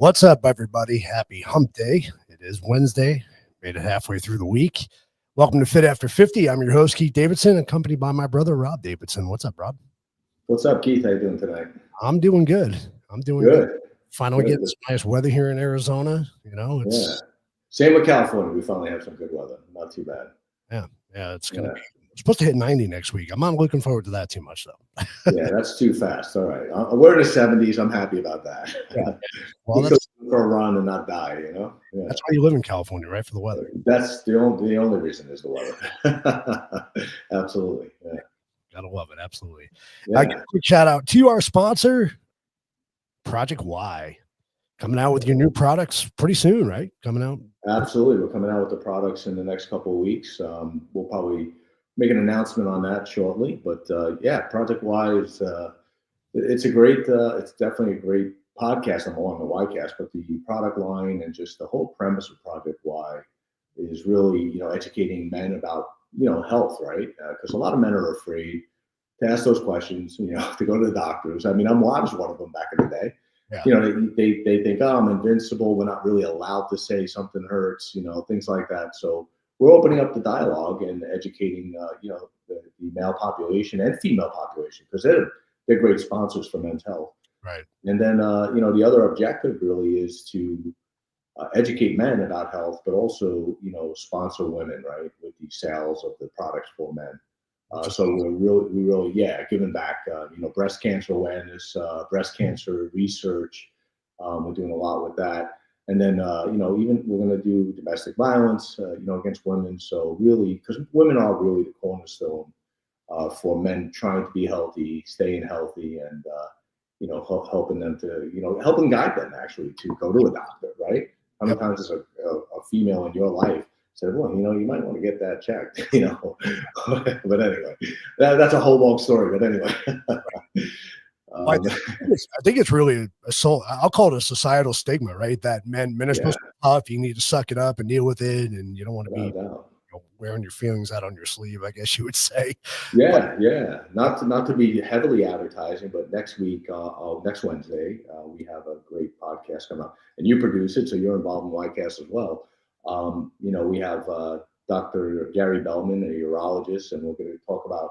What's up, everybody? Happy hump day. It is Wednesday. Made it halfway through the week. Welcome to Fit After 50. I'm your host, Keith Davidson, accompanied by my brother, Rob Davidson. What's up, Rob? What's up, Keith? How you doing tonight? I'm doing good. Good. Finally getting some nice weather here in Arizona. Same with California. We finally have some good weather. Not too bad. Yeah. It's gonna be supposed to hit 90 next week. I'm not looking forward to that too much, though. Yeah, that's too fast. All right, we're in the 70s. I'm happy about that. Yeah. Well, that's for a run and not die. Yeah. That's why you live in California, right? For the weather. That's the only reason is the weather. Absolutely. Yeah. Gotta love it. Absolutely. Yeah. Quick shout out to our sponsor, Project Y. Coming out with your new products pretty soon, right? Coming out. Absolutely. We're coming out with the products in the next couple of weeks. We'll probably make an announcement on that shortly. But Project Y is it's definitely a great podcast. I'm on the Ycast, but the product line and just the whole premise of Project Y is really educating men about health, right? Because a lot of men are afraid to ask those questions, to go to the doctors. I mean, I was one of them back in the day. Yeah. They think, oh, I'm invincible. We're not really allowed to say something hurts, things like that. So we're opening up the dialogue and educating, the male population and female population, because they're great sponsors for men's health. Right. And then, the other objective really is to educate men about health, but also, sponsor women, right, with the sales of the products for men. So we're really giving back, breast cancer awareness, breast cancer research. We're doing a lot with that. And then, even we're going to do domestic violence, against women. So really, because women are really the cornerstone for men trying to be healthy, staying healthy, and, helping them to, helping guide them actually to go to a doctor, right? How many times is a female in your life said, well, you might want to get that checked, But anyway, that's a whole long story. But anyway. I think it's really I'll call it a societal stigma, right? That men are supposed to be tough. You need to suck it up and deal with it, and you don't want to be wearing your feelings out on your sleeve, I guess you would say. Not to be heavily advertising, but next week, next Wednesday, we have a great podcast coming up, and you produce it, so you're involved in Ycast as well. We have Dr. Gary Bellman, a urologist, and we're going to talk about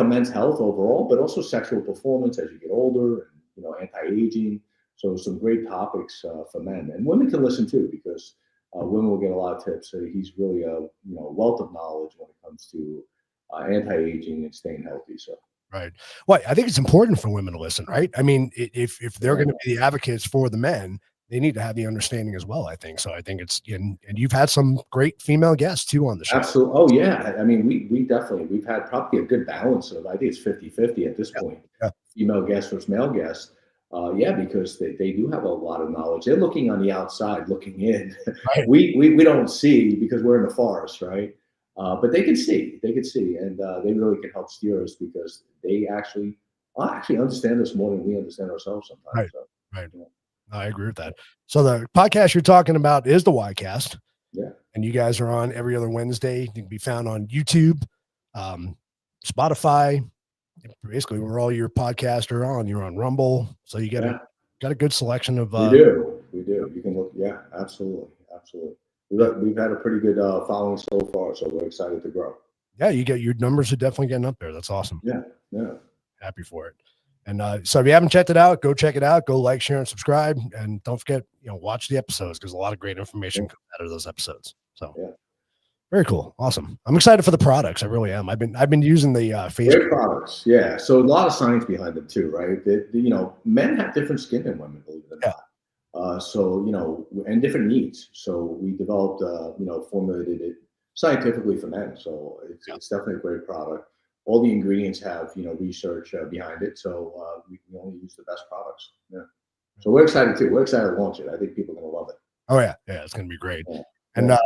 men's health overall, but also sexual performance as you get older, and anti-aging. So some great topics for men, and women can listen too, because women will get a lot of tips. So he's really a wealth of knowledge when it comes to anti-aging and staying healthy. So. Right. Well, I think it's important for women to listen, right? I mean, if they're going to be the advocates for the men, they need to have the understanding as well, I think. So I think and you've had some great female guests too on the show. Absolutely. Oh yeah. I mean, we've had probably a good balance of, I think it's 50-50 at this point. Yeah. Female guests versus male guests. Because they do have a lot of knowledge. They're looking on the outside, looking in. Right. We don't see because we're in the forest, right? But they can see, and they really can help steer us, because they actually understand us more than we understand ourselves sometimes. Right. So, right. I agree with that. So the podcast you're talking about is the Ycast. Yeah. And you guys are on every other Wednesday. You can be found on YouTube, Spotify, basically where all your podcasts are on. You're on Rumble. So you got a good selection of we do. You can look, absolutely. We've had a pretty good following so far, so we're excited to grow. Yeah, your numbers are definitely getting up there. That's awesome. Yeah. Happy for it. And so if you haven't checked it out, go check it out. Go like, share, and subscribe. And don't forget, watch the episodes, because a lot of great information comes out of those episodes. So very cool. Awesome. I'm excited for the products. I really am. I've been using the Facebook. Great products. Yeah. So a lot of science behind them too, right? Men have different skin than women, believe it or not. And different needs. So we developed, formulated it scientifically for men. So it's definitely a great product. All the ingredients have, research behind it. So we only use the best products. Yeah. So we're excited too. We're excited to launch it. I think people are going to love it. Oh yeah. Yeah. It's going to be great. Yeah. And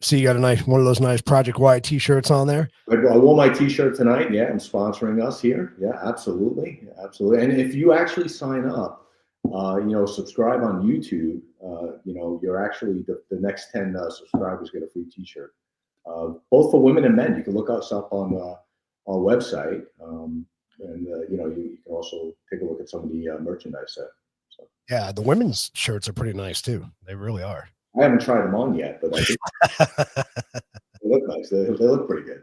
see, you got one of those nice Project Y t-shirts on there. I wore my t-shirt tonight. Yeah. I'm sponsoring us here. Yeah, absolutely. And if you actually sign up, subscribe on YouTube, you're actually the next 10 subscribers get a free t-shirt, both for women and men. You can look us up on our website, and you can also take a look at some of the merchandise there. So Yeah, the women's shirts are pretty nice too. They really are. I haven't tried them on yet, but I think they look nice. They look pretty good.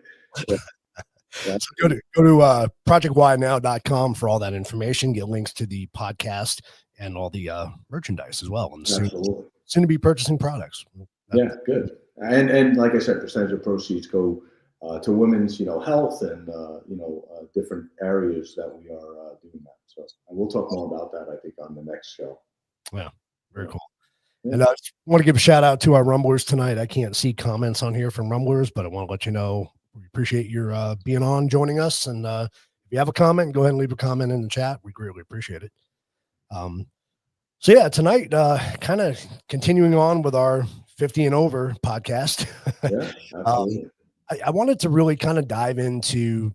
Yeah, So go to projectwhynow.com for all that information. Get links to the podcast and all the merchandise as well, and absolutely. soon to be purchasing products. Yeah, good. And like I said, percentage of proceeds go to women's, health and different areas that we are doing that. So, and we'll talk more about that, I think, on the next show. Yeah, very cool. Yeah. And I just want to give a shout out to our Rumblers tonight. I can't see comments on here from Rumblers, but I want to let you know we appreciate your being on, joining us. And if you have a comment, go ahead and leave a comment in the chat. We greatly appreciate it. So yeah, tonight, kind of continuing on with our 50 and over podcast. Yeah, absolutely. I wanted to really kind of dive into,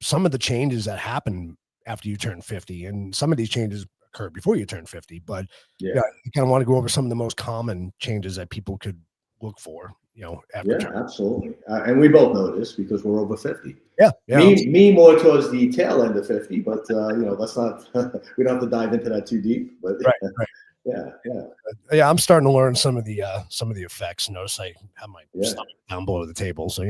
some of the changes that happen after you turn 50, and some of these changes occurred before you turn 50, but I kind of want to go over some of the most common changes that people could look for, after. Absolutely. And we both know this because we're over 50. Yeah. Me more towards the tail end of 50, but let's not, we don't have to dive into that too deep, but right. Yeah. I'm starting to learn some of the effects. Notice I have my stomach down below the table. So,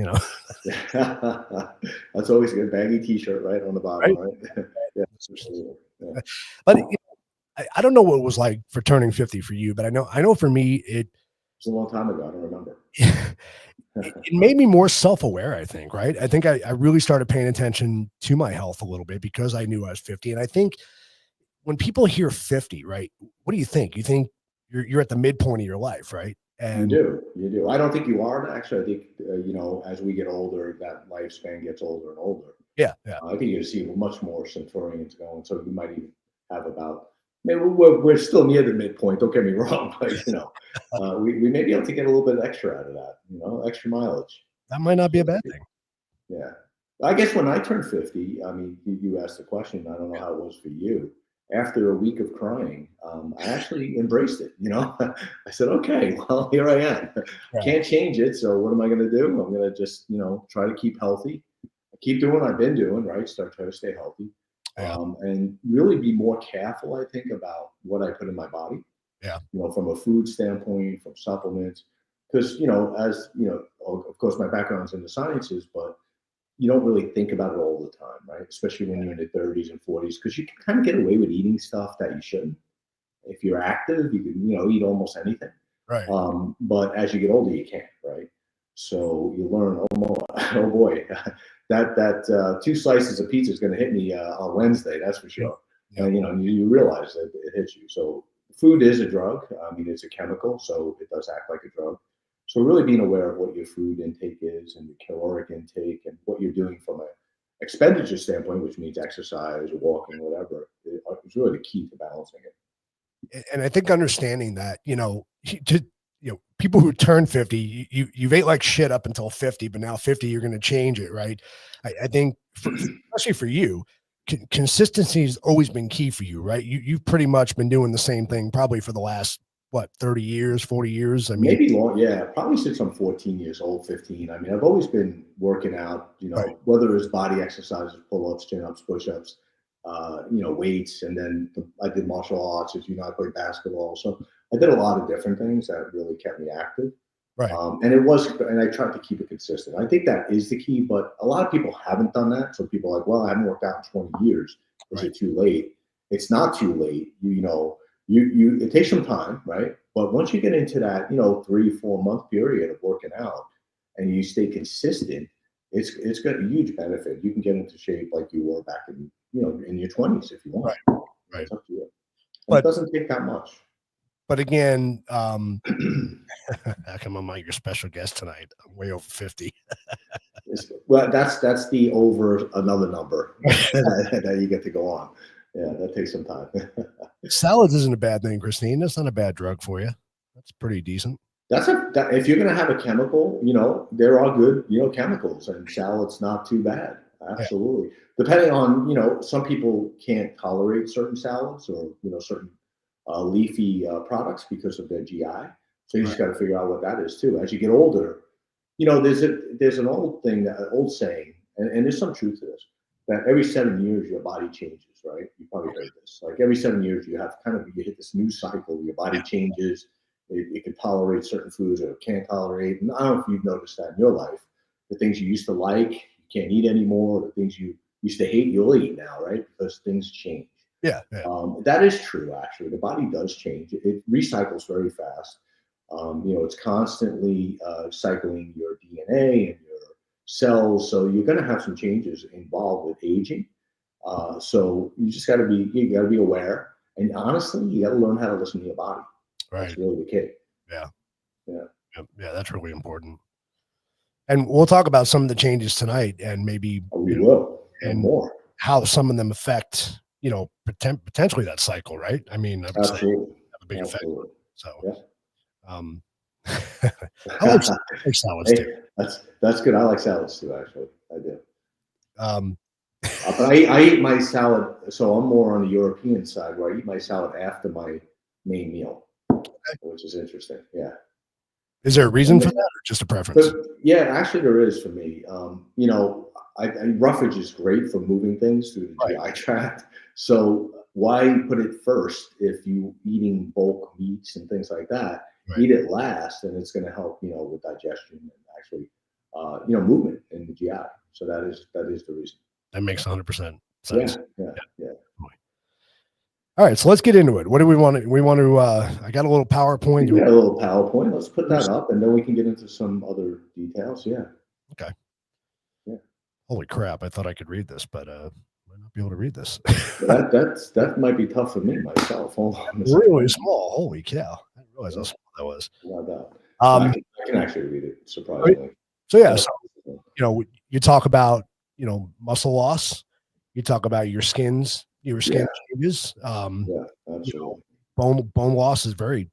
that's always a good baggy t-shirt right on the bottom, right? Yeah. But I don't know what it was like for turning 50 for you, but I know for me, it was a long time ago. I don't remember. It made me more self-aware, I think, right? I think I really started paying attention to my health a little bit because I knew I was 50. And I think when people hear 50, right, what do you think? You think you're at the midpoint of your life, right? And you do. I don't think you are. Actually, I think, as we get older, that lifespan gets older and older. Yeah. I think you'll see much more centurions going. So you might even have about, maybe we're still near the midpoint. Don't get me wrong, but we may be able to get a little bit extra out of that. Extra mileage. That might not be a bad thing. Yeah, I guess when I turned 50, I mean, you asked the question. I don't know how it was for you. After a week of crying, I actually embraced it. I said, okay, well, here I am. Can't change it. So what am I going to do? I'm going to just, try to keep healthy. Keep doing what I've been doing, right? Try to stay healthy. And really be more careful, I think, about what I put in my body. Yeah. From a food standpoint, from supplements, because, as of course, my background's in the sciences, but you don't really think about it all the time, right? Especially when you're in your 30s and 40s, because you can kind of get away with eating stuff that you shouldn't. If you're active, you can, eat almost anything. Right. But as you get older, you can't, right? So you learn, oh boy, that 2 slices of pizza is going to hit me on Wednesday, that's for sure. Yeah. And you realize that it hits you. So food is a drug. I mean, it's a chemical, so it does act like a drug. So really being aware of what your food intake is and your caloric intake and what you're doing from an expenditure standpoint, which means exercise, walking, whatever, is really the key to balancing it. And I think understanding that, people who turn 50, you've ate like shit up until 50, but now 50, you're going to change it, right? I think, especially for you, consistency has always been key for you, right? You've pretty much been doing the same thing probably for the last, 30 years, 40 years? I mean, maybe long, yeah, probably since I'm 14 years old, 15. I mean, I've always been working out, whether it's body exercises, pull-ups, chin-ups, push-ups, weights, and then I did martial arts, as I played basketball. So I did a lot of different things that really kept me active. Right. And I tried to keep it consistent. I think that is the key, but a lot of people haven't done that. So people are like, well, I haven't worked out in 20 years. Is it too late? It's not too late. It takes some time, right? But once you get into that, 3-4 month period of working out and you stay consistent, it's got a huge benefit. You can get into shape like you were back in, in your 20s if you want. Right. It's up to you. But it doesn't take that much. But again, how come I'm not your special guest tonight? I'm way over 50. Well, that's the over another number that you get to go on. Yeah, that takes some time. Salads isn't a bad thing, Christine. That's not a bad drug for you. That's pretty decent. If you're going to have a chemical, there are good, chemicals, and salad's not too bad. Absolutely. Yeah. Depending on, some people can't tolerate certain salads or, certain leafy products because of their GI. So you just got to figure out what that is too. As you get older, there's an old saying, and there's some truth to this. that every 7 years your body changes, right? You probably heard this. Like every 7 years you hit this new cycle. Your body changes. It can tolerate certain foods or it can't tolerate. And I don't know if you've noticed that in your life. The things you used to like, you can't eat anymore. The things you used to hate, you'll eat now, right? Because things change. Yeah. That is true, actually. The body does change. It recycles very fast. It's constantly cycling your DNA and your cells. So you're going to have some changes involved with aging. So you just got to be aware. And honestly, you got to learn how to listen to your body. Right. That's really the key. Yeah. That's really important. And we'll talk about some of the changes tonight, and maybe we will, and more how some of them affect, potentially that cycle, right? I mean, I would say have a big effect. So, I like salads too. That's good. I like salads too. Actually, I do. But I eat my salad. So I'm more on the European side, where I eat my salad after my main meal, which is interesting. Yeah. Is there a reason for that, or just a preference? Yeah, actually, there is for me. Roughage is great for moving things through the GI tract. So why put it first if you eating bulk meats and things like that? Right. Eat it last, and it's going to help with digestion and actually movement in the GI. So that is the reason. That makes 100% sense. Yeah. All right, so let's get into it. What do we want to? I got a little PowerPoint. We got a little PowerPoint. Let's put that up, and then we can get into some other details. Yeah. Okay. Yeah. Holy crap! I thought I could read this, but might not be able to read this. that might be tough for me myself. Hold on. Really small. Holy cow! I didn't realize how small that was. Not that. I can actually read it, surprisingly. So yeah, you talk about muscle loss. You talk about your skin changes. Absolutely. Bone loss is very,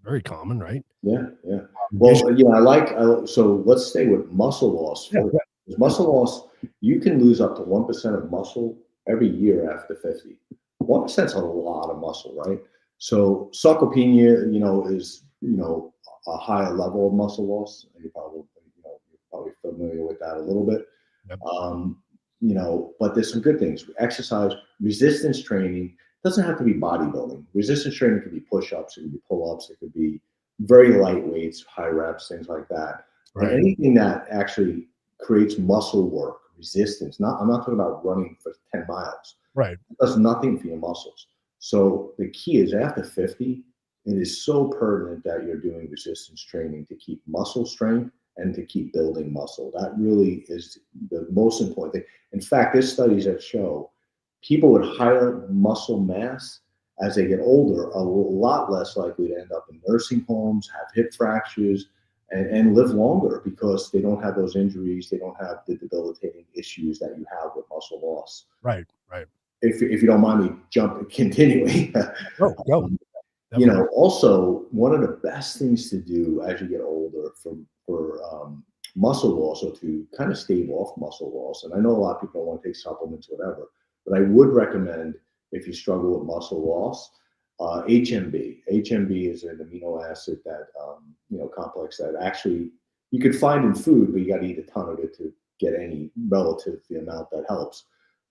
very common, right? Yeah. Well, so let's stay with muscle loss. Muscle loss, you can lose up to 1% of muscle every year after 50. 1% is a lot of muscle, right? So sarcopenia, is a higher level of muscle loss. You're probably familiar with that a little bit. Yep. But there's some good things. Exercise, resistance training doesn't have to be bodybuilding. Resistance training could be push-ups, it could be pull-ups, it could be very light weights, high reps, things like that. Right. And anything that actually creates muscle work, resistance. I'm not talking about running for 10 miles. Right. It does nothing for your muscles. So the key is after 50, it is so pertinent that you're doing resistance training to keep muscle strength and to keep building muscle. That really is the most important thing. In fact, there's studies that show people with higher muscle mass as they get older are a lot less likely to end up in nursing homes, have hip fractures, and live longer because they don't have those injuries. They don't have the debilitating issues that you have with muscle loss. Right. If you don't mind me continuing. Go. Also one of the best things to do as you get older for muscle loss, or to kind of stave off muscle loss. And I know a lot of people don't want to take supplements, whatever, but I would recommend, if you struggle with muscle loss, HMB. HMB is an amino acid that, complex that actually you could find in food, but you got to eat a ton of it to get any relative the amount that helps.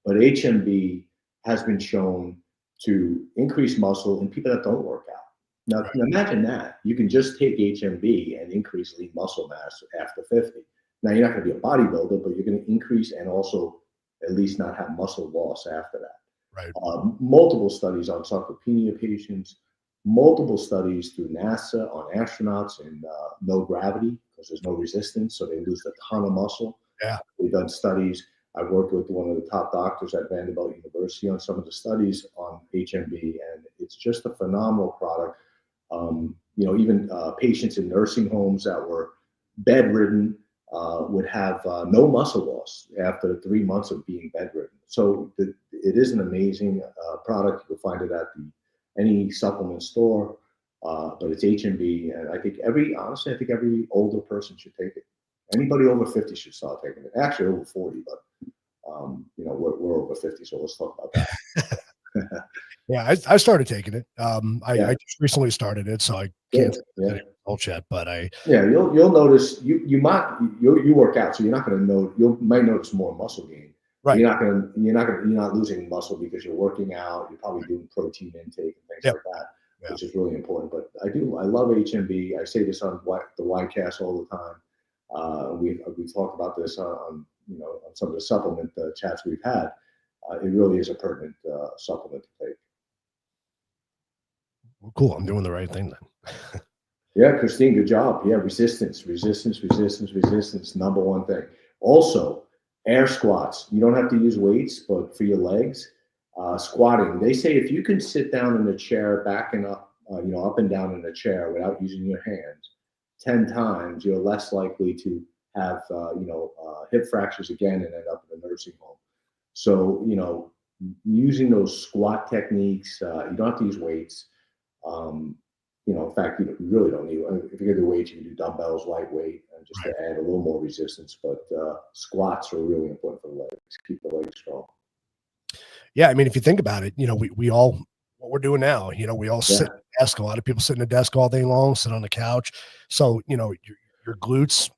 But HMB has been shown to increase muscle in people that don't work out. Now, imagine that. You can just take HMB and increase lean muscle mass after 50. Now, you're not going to be a bodybuilder, but you're going to increase and also at least not have muscle loss after that. Right. Multiple studies on sarcopenia patients, multiple studies through NASA on astronauts in no gravity, because there's no resistance, so they lose a ton of muscle. Yeah. We've done studies. I've worked with one of the top doctors at Vanderbilt University on some of the studies on HMB, and it's just a phenomenal product. Even patients in nursing homes that were bedridden would have no muscle loss after 3 months of being bedridden. So it is an amazing product. You can find it at any supplement store, but it's HMB, and I think every older person should take it. Anybody over 50 should start taking it. Actually, over 40, but we're over 50, so let's talk about that. Yeah, I started taking it. I just recently started it, so I can't results yet. But you'll notice you work out, so you're not going to know. You might notice more muscle gain. Right. You're not losing muscle because you're working out. You're probably doing protein intake and things Yep. like that, Yeah. which is really important. But I love HMB. I say this on the YCast all the time. We've talked about this on some of the supplement chats we've had. It really is a pertinent supplement to take. Well, cool. I'm doing the right thing then. Yeah, Christine, good job. Yeah, resistance. Number one thing. Also, air squats. You don't have to use weights, but for your legs, squatting. They say if you can sit down in a chair, backing up, up and down in a chair without using your hands 10 times, you're less likely to have, hip fractures again and end up in a nursing home. So, using those squat techniques, you don't have to use weights. In fact, you really don't need. If you're gonna do weights, you can do dumbbells, lightweight, and just to add a little more resistance. But squats are really important for the legs. Keep the legs strong. Yeah, I mean, if you think about it, we all what we're doing now. We all sit at a desk. A lot of people sit in a desk all day long, sit on the couch. So your glutes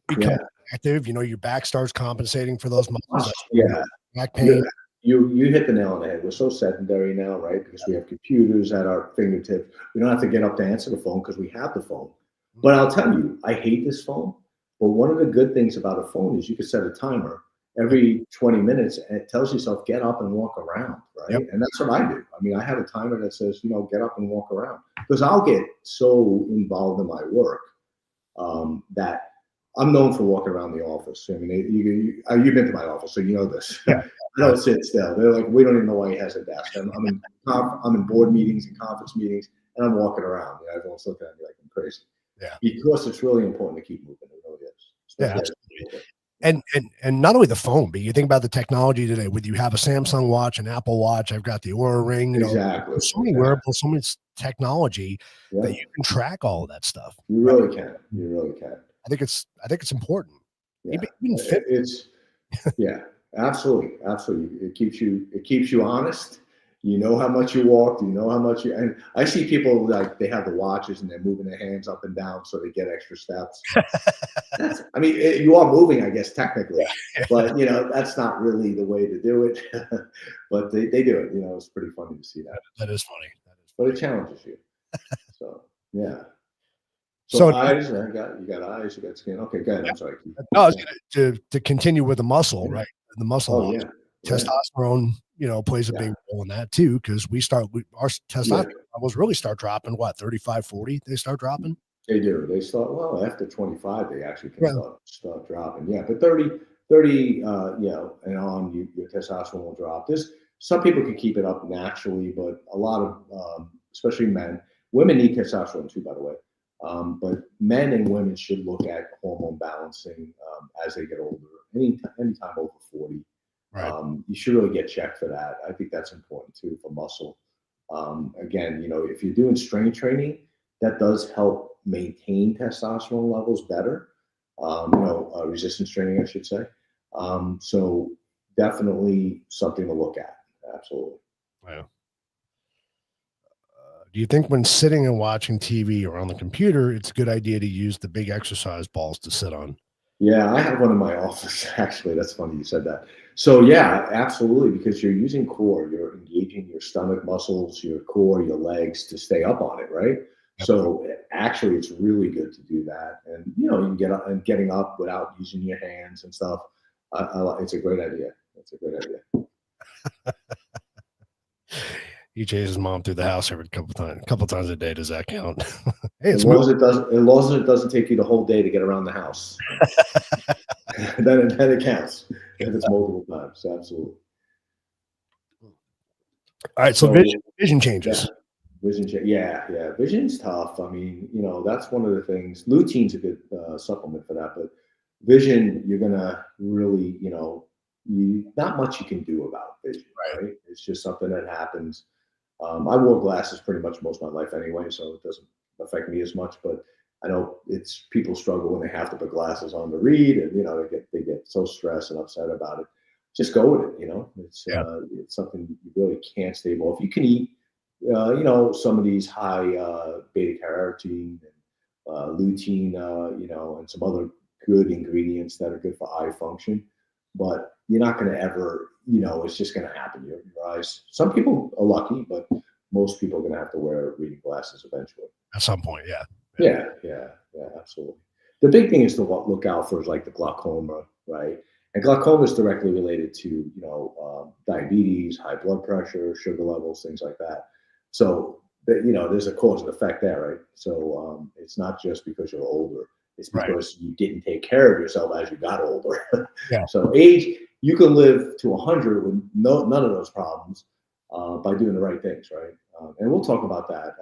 become active. Your back starts compensating for those muscles. Back pain. You hit the nail on the head. We're so sedentary now, right? Because we have computers at our fingertips. We don't have to get up to answer the phone because we have the phone. But I'll tell you, I hate this phone. But one of the good things about a phone is you can set a timer every 20 minutes, and it tells yourself get up and walk around, right? Yep. And that's what I do. I mean, I have a timer that says, get up and walk around, because I'll get so involved in my work that I'm known for walking around the office. I mean, you've been to my office, so you know this. Yeah. I don't sit still. They're like, we don't even know why he has a desk. I'm in board meetings and conference meetings, and I'm walking around. Everyone's looking at me like I'm crazy. Yeah. Because it's really important to keep moving. It really is. Yeah, absolutely. And not only the phone, but you think about the technology today. Whether you have a Samsung watch, an Apple Watch, I've got the Oura Ring. Exactly. So many wearables, so much technology that you can track all of that stuff. You really can. You really can. I think it's important. Yeah. Absolutely. It keeps you honest. You know how much you walked. You know how much and I see people like they have the watches and they're moving their hands up and down so they get extra steps. You are moving, I guess, technically, but that's not really the way to do it. But they do it. It's pretty funny to see that. That is funny. But it challenges you. So yeah. So eyes, you got eyes, you got skin. Okay, go ahead. I'm sorry. No, I was gonna to continue with the muscle, right? The muscle testosterone, plays a big role in that too, because our testosterone levels really start dropping. What, 35, 40? They start dropping. They do. They start after 25. They actually can start dropping. Yeah, but 30, and on, your testosterone will drop. Some people can keep it up naturally, but a lot of, especially men, women need testosterone too, by the way. But men and women should look at hormone balancing as they get older. Anytime over 40, you should really get checked for that. I think that's important too for muscle. Again, if you're doing strength training, that does help maintain testosterone levels better. Resistance training, I should say. So definitely something to look at. Absolutely. Wow. Do you think when sitting and watching TV or on the computer, it's a good idea to use the big exercise balls to sit on? Yeah, I have one in my office, actually. That's funny you said that. So yeah, absolutely, because you're using core, you're engaging your stomach muscles, your core, your legs to stay up on it, right? Yep. So actually, it's really good to do that. And, you can get up and getting up without using your hands and stuff. It's a great idea. It's a great idea. He chases his mom through the house every couple times a day. Does that count? Hey, as long as it doesn't take you the whole day to get around the house, then it counts. If it's multiple times, absolutely. All right, so vision changes. Yeah, vision's tough. I mean, that's one of the things. Lutein's a good supplement for that, but vision, you're gonna really, not much you can do about vision, right? It's just something that happens. I wore glasses pretty much most of my life anyway, so it doesn't affect me as much. But I know people struggle when they have to put glasses on to read, and they get so stressed and upset about it. Just go with it. It's something you really can't stay off. You can eat, some of these high beta carotene and lutein, and some other good ingredients that are good for eye function. But you're not going to ever, it's just going to happen. Your eyes, some people are lucky, but most people are going to have to wear reading glasses eventually. At some point, yeah. Yeah, absolutely. The big thing is to look out for is like the glaucoma, right? And glaucoma is directly related to, diabetes, high blood pressure, sugar levels, things like that. So, there's a cause and effect there, right? So it's not just because you're older. It's because you didn't take care of yourself as you got older. Yeah. So age, you can live to 100 with none of those problems by doing the right things, right? And we'll talk about that.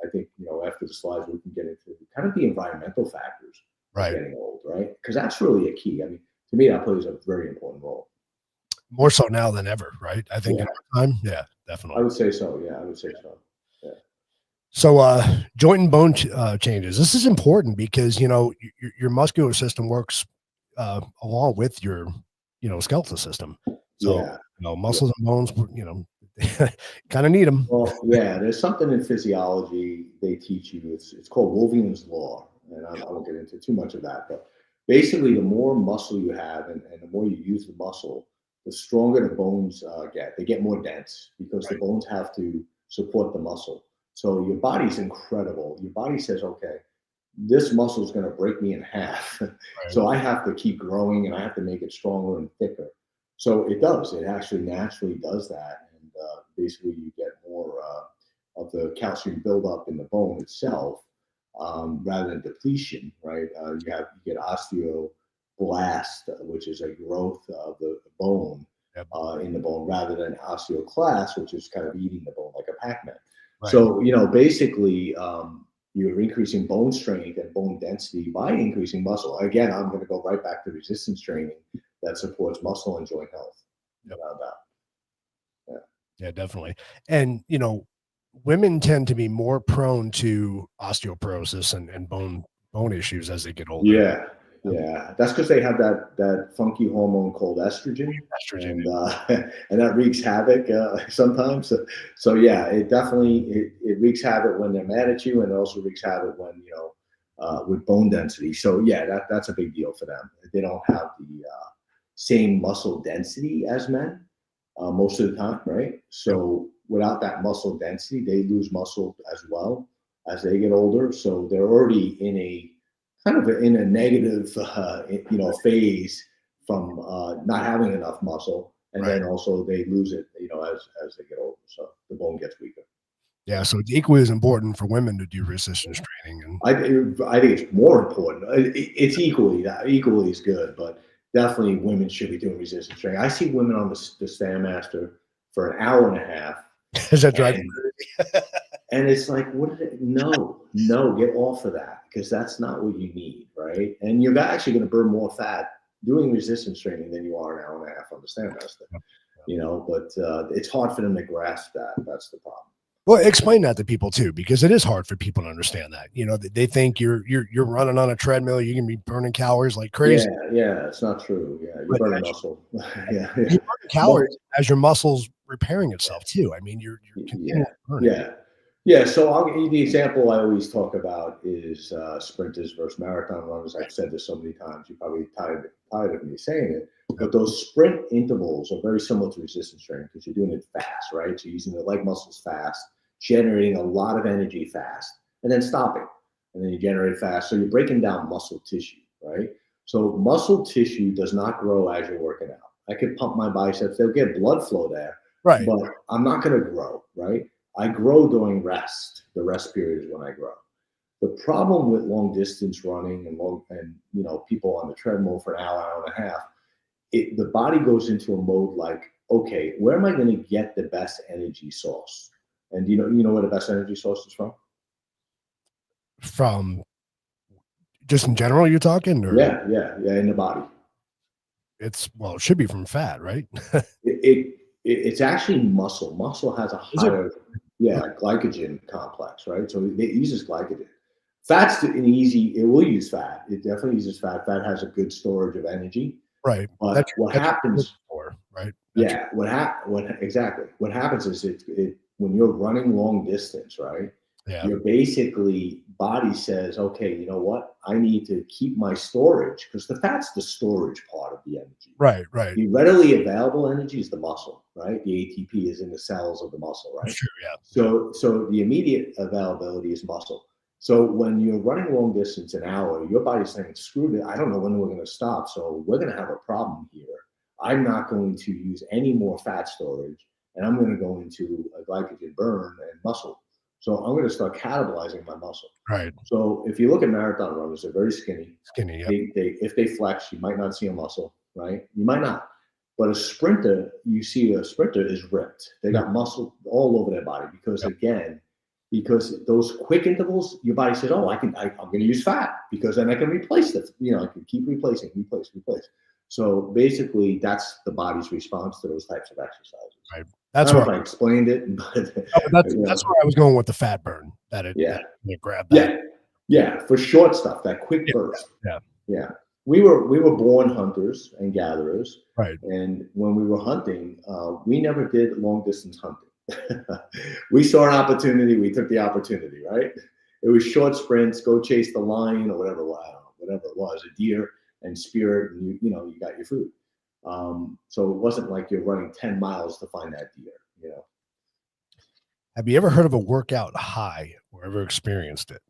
I think, after the slides, we can get into kind of the environmental factors of getting old, right? Because that's really a key. I mean, to me, that plays a very important role. More so now than ever, right? I think in our time, definitely. I would say so. Yeah, I would say so. Yeah. So, joint and bone changes. This is important because your muscular system works along with your skeletal system. So, muscles and bones, kind of need them. Well, yeah, there's something in physiology they teach you. It's called Wolfen's law, and I won't get into too much of that. But basically, the more muscle you have, and the more you use the muscle, the stronger the bones get. They get more dense because the bones have to support the muscle. So your body's incredible. Your body says, okay, this muscle is going to break me in half. So I have to keep growing and I have to make it stronger and thicker. So it does. It actually naturally does that. And basically, you get more of the calcium buildup in the bone itself rather than depletion, right? You get osteoblast, which is a growth of the bone in the bone, rather than osteoclast, which is kind of eating the bone like a Pac-Man. So, basically, you're increasing bone strength and bone density by increasing muscle. Again, I'm going to go right back to resistance training that supports muscle and joint health. Yeah, definitely. And, women tend to be more prone to osteoporosis and bone issues as they get older. Yeah. That's because they have that funky hormone called estrogen. And that wreaks havoc sometimes. So yeah, it definitely it wreaks havoc when they're mad at you, and it also wreaks havoc when with bone density. So yeah, that's a big deal for them. They don't have the same muscle density as men most of the time, right? So without that muscle density, they lose muscle as well as they get older. So they're already in a kind of in a negative, phase from not having enough muscle, and then also they lose it, as they get older. So the bone gets weaker. Yeah, so it's equally as important for women to do resistance training. And I think it's more important. It's equally as good, but definitely women should be doing resistance training. I see women on the Stairmaster for an hour and a half. Is that driving? And it's like, no, get off of that, because that's not what you need, right? And you're actually going to burn more fat doing resistance training than you are an hour and a half on the Stairmaster. But it's hard for them to grasp that. That's the problem. Well, explain that to people too, because it is hard for people to understand that. They think you're running on a treadmill, you can be burning calories like crazy. Yeah, it's not true. Yeah, you're burning muscle. You're burning calories as your muscles repairing itself too. I mean, you're continuing burning. Yeah. So I'll give you the example I always talk about is sprinters versus marathon runners. I've said this so many times, you're probably tired of me saying it. But those sprint intervals are very similar to resistance training because you're doing it fast, right? So you're using the leg muscles fast, generating a lot of energy fast, and then stopping. And then you generate fast. So you're breaking down muscle tissue, right? So muscle tissue does not grow as you're working out. I could pump my biceps, they'll get blood flow there, right? But I'm not going to grow, right? I grow during rest. The rest period is when I grow. The problem with long distance running and people on the treadmill for an hour and a half, the body goes into a mode like, okay, where am I going to get the best energy source? And you know where the best energy source is from? From just in general, you're talking? Or? Yeah, in the body. It should be from fat, right? It's actually muscle. Muscle has a higher, glycogen complex, right? So it uses glycogen. Fat's an easy, it will use fat. It definitely uses fat. Fat has a good storage of energy. Right. But what happens, right? Exactly. What happens is it when you're running long distance, right? Yeah. Your basically body says, okay, you know what? I need to keep my storage, because the fat's the storage part of the energy. Right. Right. The readily available energy is the muscle, right? The ATP is in the cells of the muscle, right? That's true. Yeah. So the immediate availability is muscle. So when you're running long distance an hour, your body's saying, screw it, I don't know when we're going to stop. So we're going to have a problem here. I'm not going to use any more fat storage, and I'm going to go into a glycogen burn and muscle. So I'm going to start catabolizing my muscle. Right. So if you look at marathon runners, they're very skinny. Skinny. Yep. If they flex, you might not see a muscle, right? You might not. But a sprinter, you see a sprinter is ripped. They got muscle all over their body because, again, because those quick intervals, your body says, "Oh, I'm going to use fat because then I can replace it. You know, I can keep replacing, replace." So basically, that's the body's response to those types of exercises. Right. That's I don't know if I explained it, but that's where I was going with the fat burn. That it grabbed that. Yeah, for short stuff, that quick burst. Yeah. We were born hunters and gatherers, right? And when we were hunting, we never did long distance hunting. We saw an opportunity, we took the opportunity, right? It was short sprints, go chase the lion or whatever it was, a deer, and spear it, and you got your food. So it wasn't like you're running 10 miles to find that deer, Have you ever heard of a workout high or ever experienced it?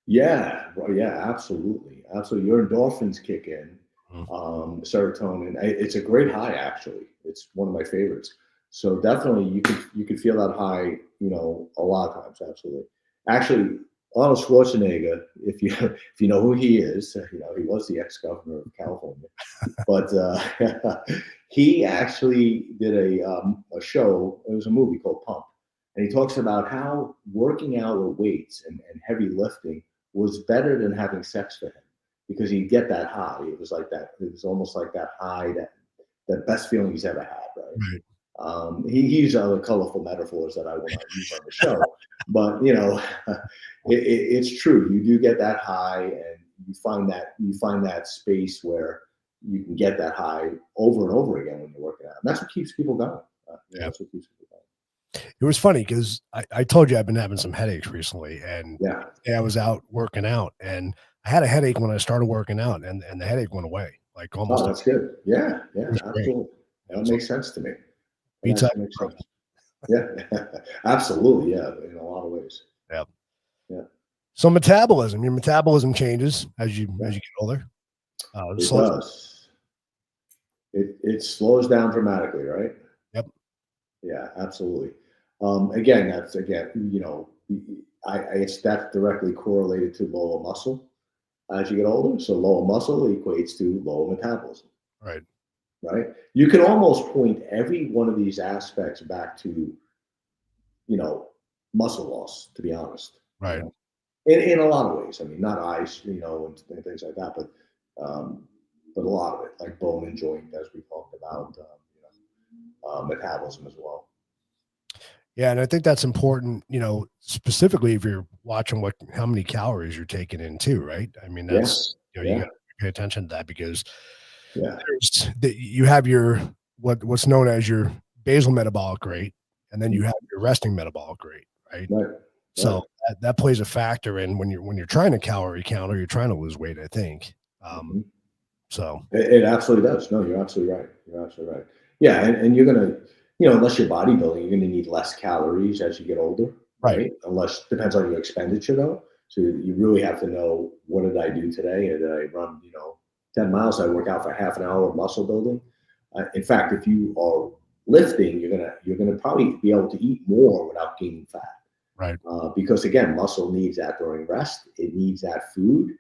Yeah, well, yeah, absolutely. Your endorphins kick in, serotonin. It's a great high, actually. It's one of my favorites. So definitely, you could feel that high, a lot of times. Absolutely. Actually, Arnold Schwarzenegger, if you know who he is, he was the ex-governor of California, but he actually did a show. It was a movie called Pump, and he talks about how working out with weights and heavy lifting was better than having sex for him, because he'd get that high. It was like that. It was almost like that high, that best feeling he's ever had, right? He used other colorful metaphors that I will not use on the show, but it's true. You do get that high, and you find that space where you can get that high over and over again when you're working out. And that's what keeps people going. That's what keeps people going. It was funny because I told you I've been having some headaches recently, and I was out working out, and I had a headache when I started working out, and the headache went away, like almost. Oh, that's good. Yeah, absolutely. That makes sense to me. That actually makes sense. Yeah, absolutely. Yeah, in a lot of ways. Yeah. So your metabolism changes as you get older. It does. It slows down dramatically, right? Yep. Yeah, absolutely. Again, that's it's that directly correlated to lower muscle as you get older. So lower muscle equates to lower metabolism. Right. You can almost point every one of these aspects back to, muscle loss, to be honest. Right. In a lot of ways. I mean, not ice, and things like that, but a lot of it, like bone and joint, as we talked about, metabolism as well. Yeah, and I think that's important, specifically if you're watching how many calories you're taking in too, right? I mean, that's you got to pay attention to that, because you have your what's known as your basal metabolic rate, and then you have your resting metabolic rate, right? So that plays a factor in when you're trying to calorie count or you're trying to lose weight, I think. So it absolutely does. No, you're absolutely right. Yeah, and you're gonna, unless you're bodybuilding, you're gonna need less calories as you get older, right? Unless, depends on your expenditure though. So you really have to know, what did I do today? Did I run, 10 miles? I work out for half an hour of muscle building. In fact, if you are lifting, you're gonna probably be able to eat more without gaining fat, right? Because again, muscle needs that during rest. It needs that food.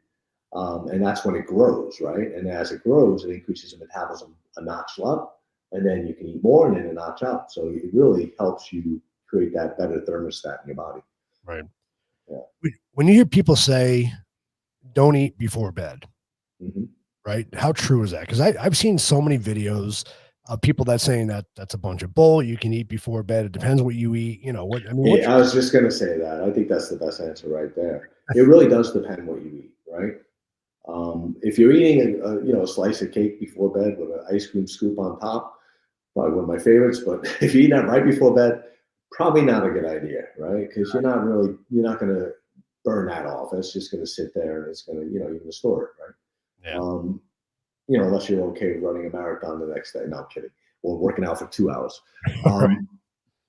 And that's when it grows, right? And as it grows, it increases the metabolism a notch up, and then you can eat more and then a notch up. So it really helps you create that better thermostat in your body. Right. Yeah. When you hear people say, "Don't eat before bed," right? How true is that? Because I've seen so many videos of people that saying that's a bunch of bull. You can eat before bed. It depends what you eat. What I mean. I was just going to say that. I think that's the best answer right there. It really does depend what you eat, right? If you're eating a slice of cake before bed with an ice cream scoop on top, probably one of my favorites. But if you eat that right before bed, probably not a good idea, right? Because you're not going to burn that off. It's just going to sit there and it's going to, you're going to store it, right? Yeah. Unless you're okay with running a marathon the next day. No, I'm kidding. Or working out for 2 hours. Right.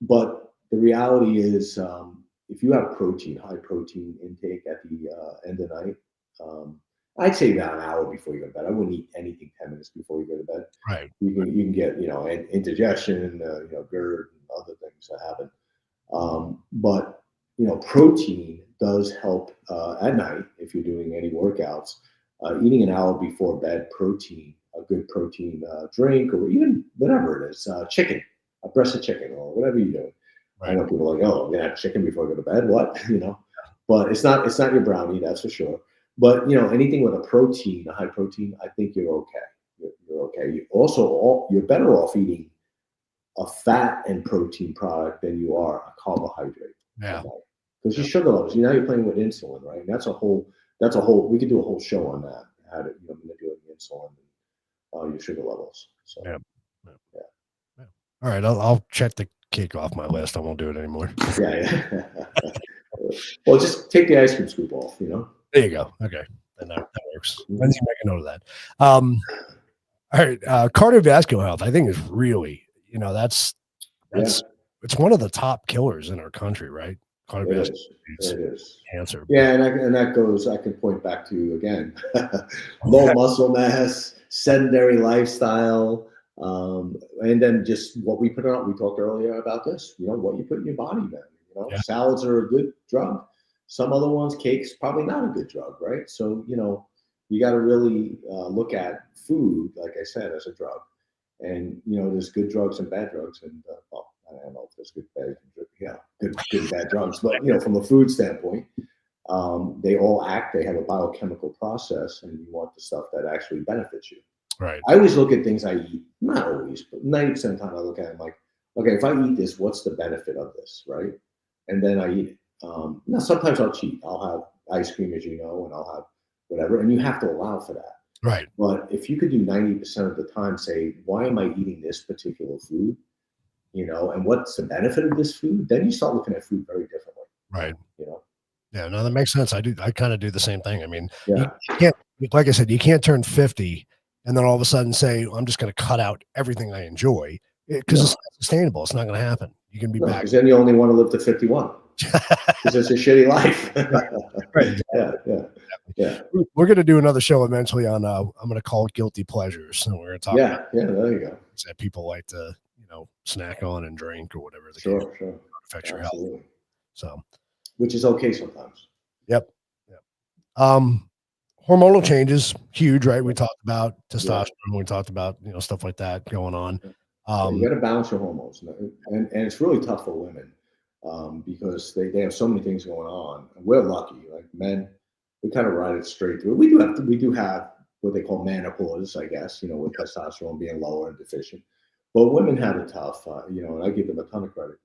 But the reality is, if you have high protein intake at the end of the night, I'd say about an hour before you go to bed. I wouldn't eat anything 10 minutes before you go to bed. Right. You can get indigestion, GERD, and other things that happen. But protein does help at night if you're doing any workouts. Eating an hour before bed, a good protein drink, or even whatever it is, chicken, a breast of chicken, or whatever you're doing. Right. I know people are like, oh, I'm gonna have chicken before I go to bed. What? But it's not your brownie, that's for sure. But anything with a high protein, I think you're okay. You're okay. You're better off eating a fat and protein product than you are a carbohydrate. Yeah. Because your sugar levels, you're playing with insulin, right? And that's a whole. We could do a whole show on that, how to manipulate insulin and your sugar levels. So yeah. All right, I'll check the cake off my list. I won't do it anymore. Yeah. Well, just take the ice cream scoop off. There you go. Okay, then that works. Lindsay, make a note of that. All right, cardiovascular health, I think, is really, that's it's one of the top killers in our country, right? Cardiovascular disease, it is cancer. Yeah, and that goes. I can point back to again, low muscle mass, sedentary lifestyle, and then just what we put on. We talked earlier about this. What you put in your body, man. Salads are a good drug. Some other ones, cakes, probably not a good drug, right? So you got to really look at food, like I said, as a drug. And there's good drugs and bad drugs, and I don't know if there's good and bad drugs, but from a food standpoint, they all they have a biochemical process, and you want the stuff that actually benefits you. Right. I always look at things I eat, not always, but 90% of the time I look at it, I'm like, okay, if I eat this, what's the benefit of this, right? And then I eat it. Now sometimes I'll cheat. I'll have ice cream, as and I'll have whatever, and you have to allow for that. Right. But if you could do 90% of the time, say, why am I eating this particular food? And what's the benefit of this food? Then you start looking at food very differently. Right. Yeah, no, that makes sense. I kind of do the same thing. I mean, you can't, like I said, you can't turn 50 and then all of a sudden say, I'm just going to cut out everything I enjoy, because it's not sustainable. It's not going to happen. You can be back. Because then you only want to live to 51. Because it's a shitty life. Right. Exactly. Yeah. We're going to do another show eventually on, I'm going to call it guilty pleasures. And we're going to talk about there you go. that people like to, snack on and drink or whatever the case affects your health. So, which is okay sometimes. Yep. Hormonal changes, huge, right? We talked about testosterone. We talked about, stuff like that going on. You got to balance your hormones, and it's really tough for women because they have so many things going on. And we're lucky, like men, we kind of ride it straight through. We do have what they call menopause, I guess, with testosterone being lower and deficient. But women have it tough, and I give them a ton of credit,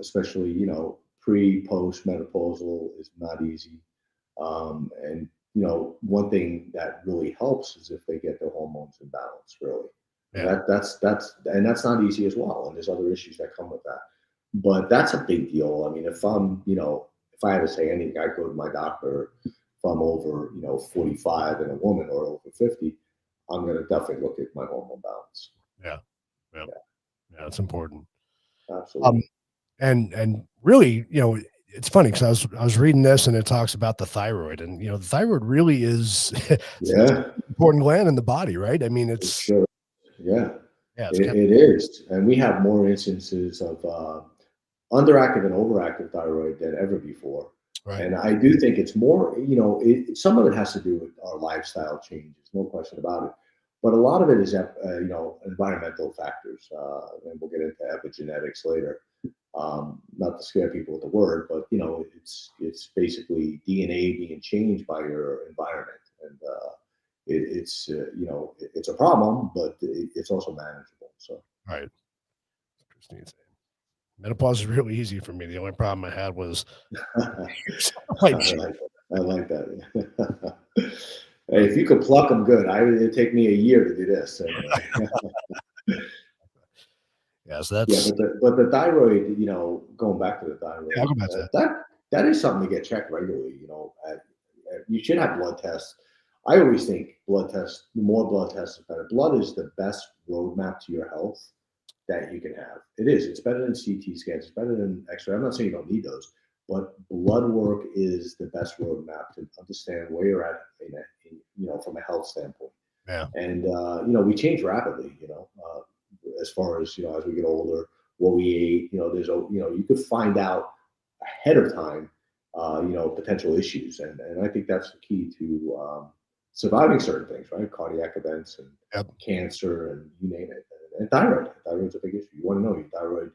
especially, pre, post menopausal is not easy. And, one thing that really helps is if they get their hormones in balance, really. Yeah. That's not easy as well. And there's other issues that come with that. But that's a big deal. I mean, if I'm, if I had to say anything, I'd go to my doctor. If I'm over, 45 and a woman, or over 50, I'm going to definitely look at my hormone balance. Yeah, it's important. Absolutely. And really, it's funny because I was reading this and it talks about the thyroid, and the thyroid really is an important gland in the body, right? I mean, it's sure. Yeah, it is, and we have more instances of underactive and overactive thyroid than ever before. Right. And I do think it's more, some of it has to do with our lifestyle changes, no question about it. But a lot of it is, environmental factors, and we'll get into epigenetics later. Not to scare people with the word, but it's basically DNA being changed by your environment, and it's it's a problem, but it's also manageable. So right. Christine's saying menopause is really easy for me. The only problem I had was I like that. Hey, if you could pluck them good, it'd take me a year to do this. So, Yeah, so that's but the thyroid, going back to the yeah, I'll thyroid, go back to that. that is something to get checked regularly. You should have blood tests. I always think blood tests, more blood tests is better. Blood is the best roadmap to your health that you can have. It is. It's better than CT scans. It's better than X-ray. I'm not saying you don't need those, but blood work is the best roadmap to understand where you're at, from a health standpoint. Yeah. And we change rapidly. As far as as we get older, what we ate. You could find out ahead of time. Potential issues, and I think that's the key to surviving certain things, right? Cardiac events and Yep. cancer, and you name it. And thyroid's a big issue. You want to know your thyroid,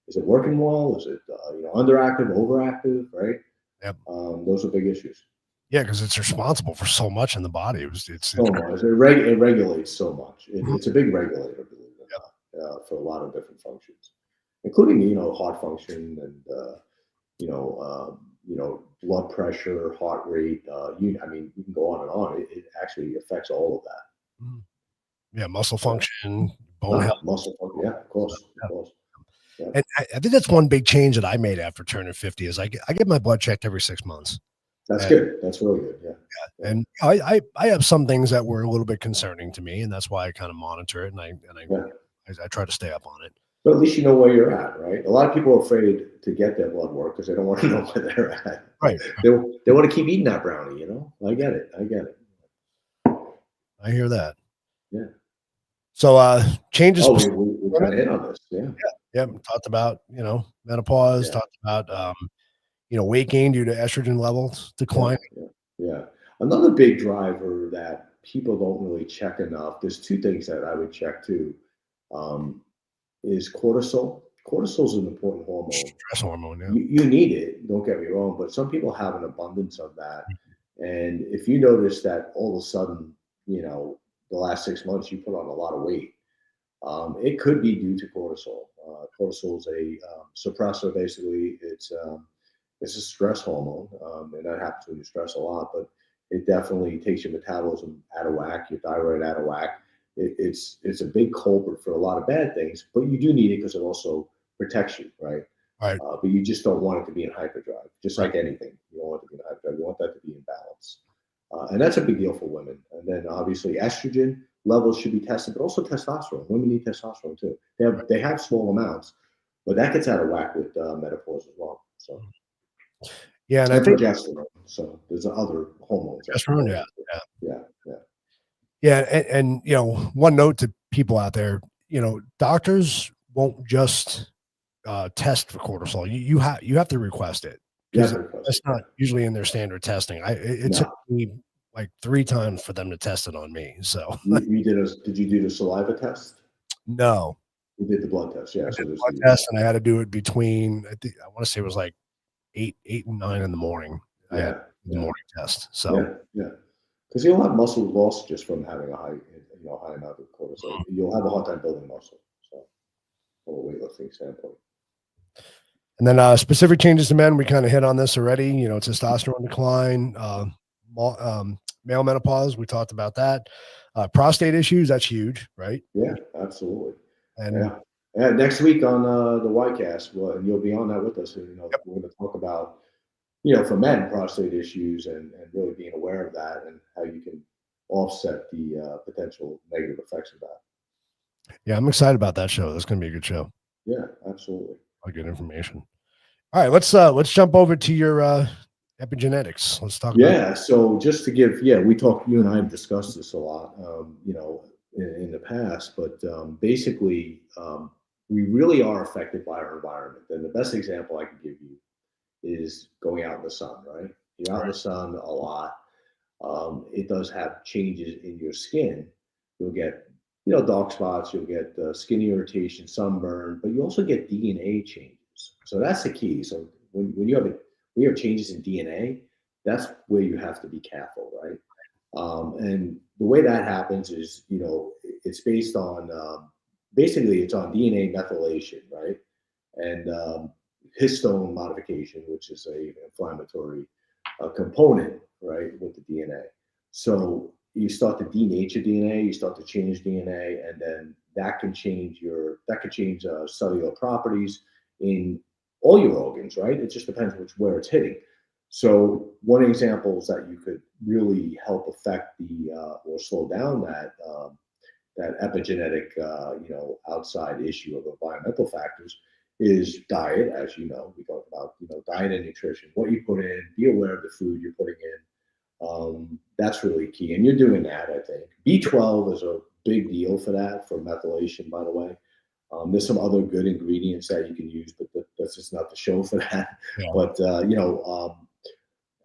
is it working well? Is it underactive, overactive, right? Yep. Those are big issues. Yeah, because it's responsible for so much in the body. It's So much. It regulates so much. It's a big regulator, believe it Yep. or not, for a lot of different functions, including heart function and blood pressure, heart rate. You can go on and on. It actually affects all of that. Mhm. Yeah, muscle function, bone health. Muscle function. Yeah, of course, of course. Yeah. And I think that's one big change that I made after turning 50 is I get my blood checked every 6 months. That's good. That's really good. Yeah. Yeah. And I have some things that were a little bit concerning to me, and that's why I kind of monitor it and I try to stay up on it. But at least you know where you're at, right? A lot of people are afraid to get their blood work because they don't want to know where they're at. Right. They want to keep eating that brownie, I get it. I hear that. Yeah. So changes. Oh, we kind of hit on this. Yeah. Yeah. Talked about, menopause, talked about weight gain due to estrogen levels declining. Yeah. Another big driver that people don't really check enough, there's two things that I would check too, is cortisol. Cortisol is an important hormone. Stress hormone, yeah. You need it, don't get me wrong, but some people have an abundance of that. And if you notice that all of a sudden, the last 6 months you put on a lot of weight, it could be due to cortisol. Cortisol is a suppressor, basically. It's a stress hormone, and that happens when you stress a lot, but it definitely takes your metabolism out of whack, your thyroid out of whack. It's a big culprit for a lot of bad things, but you do need it because it also protects you, right? Right. But you just don't want it to be in hyperdrive, just like anything. You don't want it to be in hyperdrive. You want that to be in balance. And that's a big deal for women. And then obviously estrogen levels should be tested, but also testosterone. Women need testosterone too. They have small amounts, but that gets out of whack with menopause as well. So yeah, and I think progesterone. So there's other hormones. Progesterone, yeah. And one note to people out there, doctors won't just test for cortisol. You have to request it. That's not usually in their standard testing. It took me like 3 times for them to test it on me. So did you do the saliva test? No. You did the blood test, yeah. I did the blood test, and I had to do it between, I want to say it was like 8 and 9 in the morning. I had the morning test. So yeah. Because you'll have muscle loss just from having a high amount of cortisol. You'll have a hard time building muscle. So from a weightlifting standpoint. And then specific changes to men, we kind of hit on this already. Testosterone decline, male menopause. We talked about that. Prostate issues, that's huge, right? Yeah, absolutely. And next week on the YCast, and you'll be on that with us. We're going to talk about, for men, prostate issues and really being aware of that and how you can offset the potential negative effects of that. Yeah, I'm excited about that show. That's going to be a good show. Yeah, absolutely. Good information. All right, let's jump over to your epigenetics. Let's talk about so just to give, you and I have discussed this a lot, in the past, but basically, we really are affected by our environment. And the best example I can give you is going out in the sun, right? You're out in the sun a lot. It does have changes in your skin. You'll get, dark spots, you'll get skin irritation, sunburn, but you also get DNA changes. So that's the key. So when you have changes in DNA, that's where you have to be careful, right? And the way that happens is, it's based on, basically it's on DNA methylation, right? And histone modification, which is a inflammatory component, right, with the DNA. So you start to denature DNA, you start to change DNA, and then that can change cellular properties in all your organs, right? It just depends where it's hitting. So one example is that you could really help affect or slow down that epigenetic, outside issue of environmental factors is diet. As you know, we talk about, diet and nutrition, what you put in, be aware of the food you're putting in. That's really key. And you're doing that, I think. B12 is a big deal for that, for methylation, by the way. There's some other good ingredients that you can use, but that's just not the show for that. Yeah. But,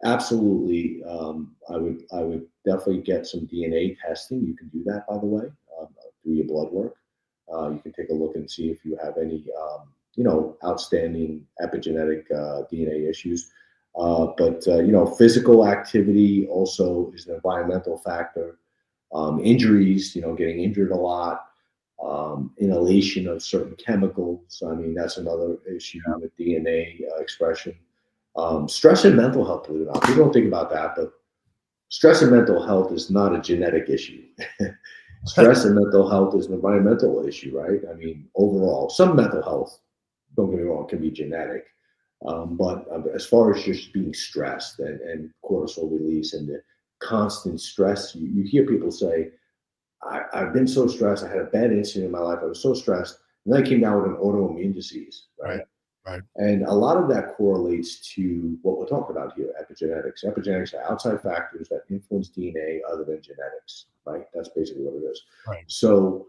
absolutely, I would definitely get some DNA testing. You can do that, by the way, through your blood work. You can take a look and see if you have any, outstanding epigenetic DNA issues. But physical activity also is an environmental factor. Injuries, getting injured a lot. Inhalation of certain chemicals. I mean, that's another issue with DNA expression. Stress and mental health, believe it or not. People don't think about that, but stress and mental health is not a genetic issue. Stress and mental health is an environmental issue, right? I mean, overall, some mental health, don't get me wrong, can be genetic. But as far as just being stressed and cortisol release and the constant stress, you hear people say, I've been so stressed. I had a bad incident in my life. I was so stressed. And then I came down with an autoimmune disease, right? Right. And a lot of that correlates to what we're talking about here, epigenetics. Epigenetics are outside factors that influence DNA other than genetics, right? That's basically what it is. Right. So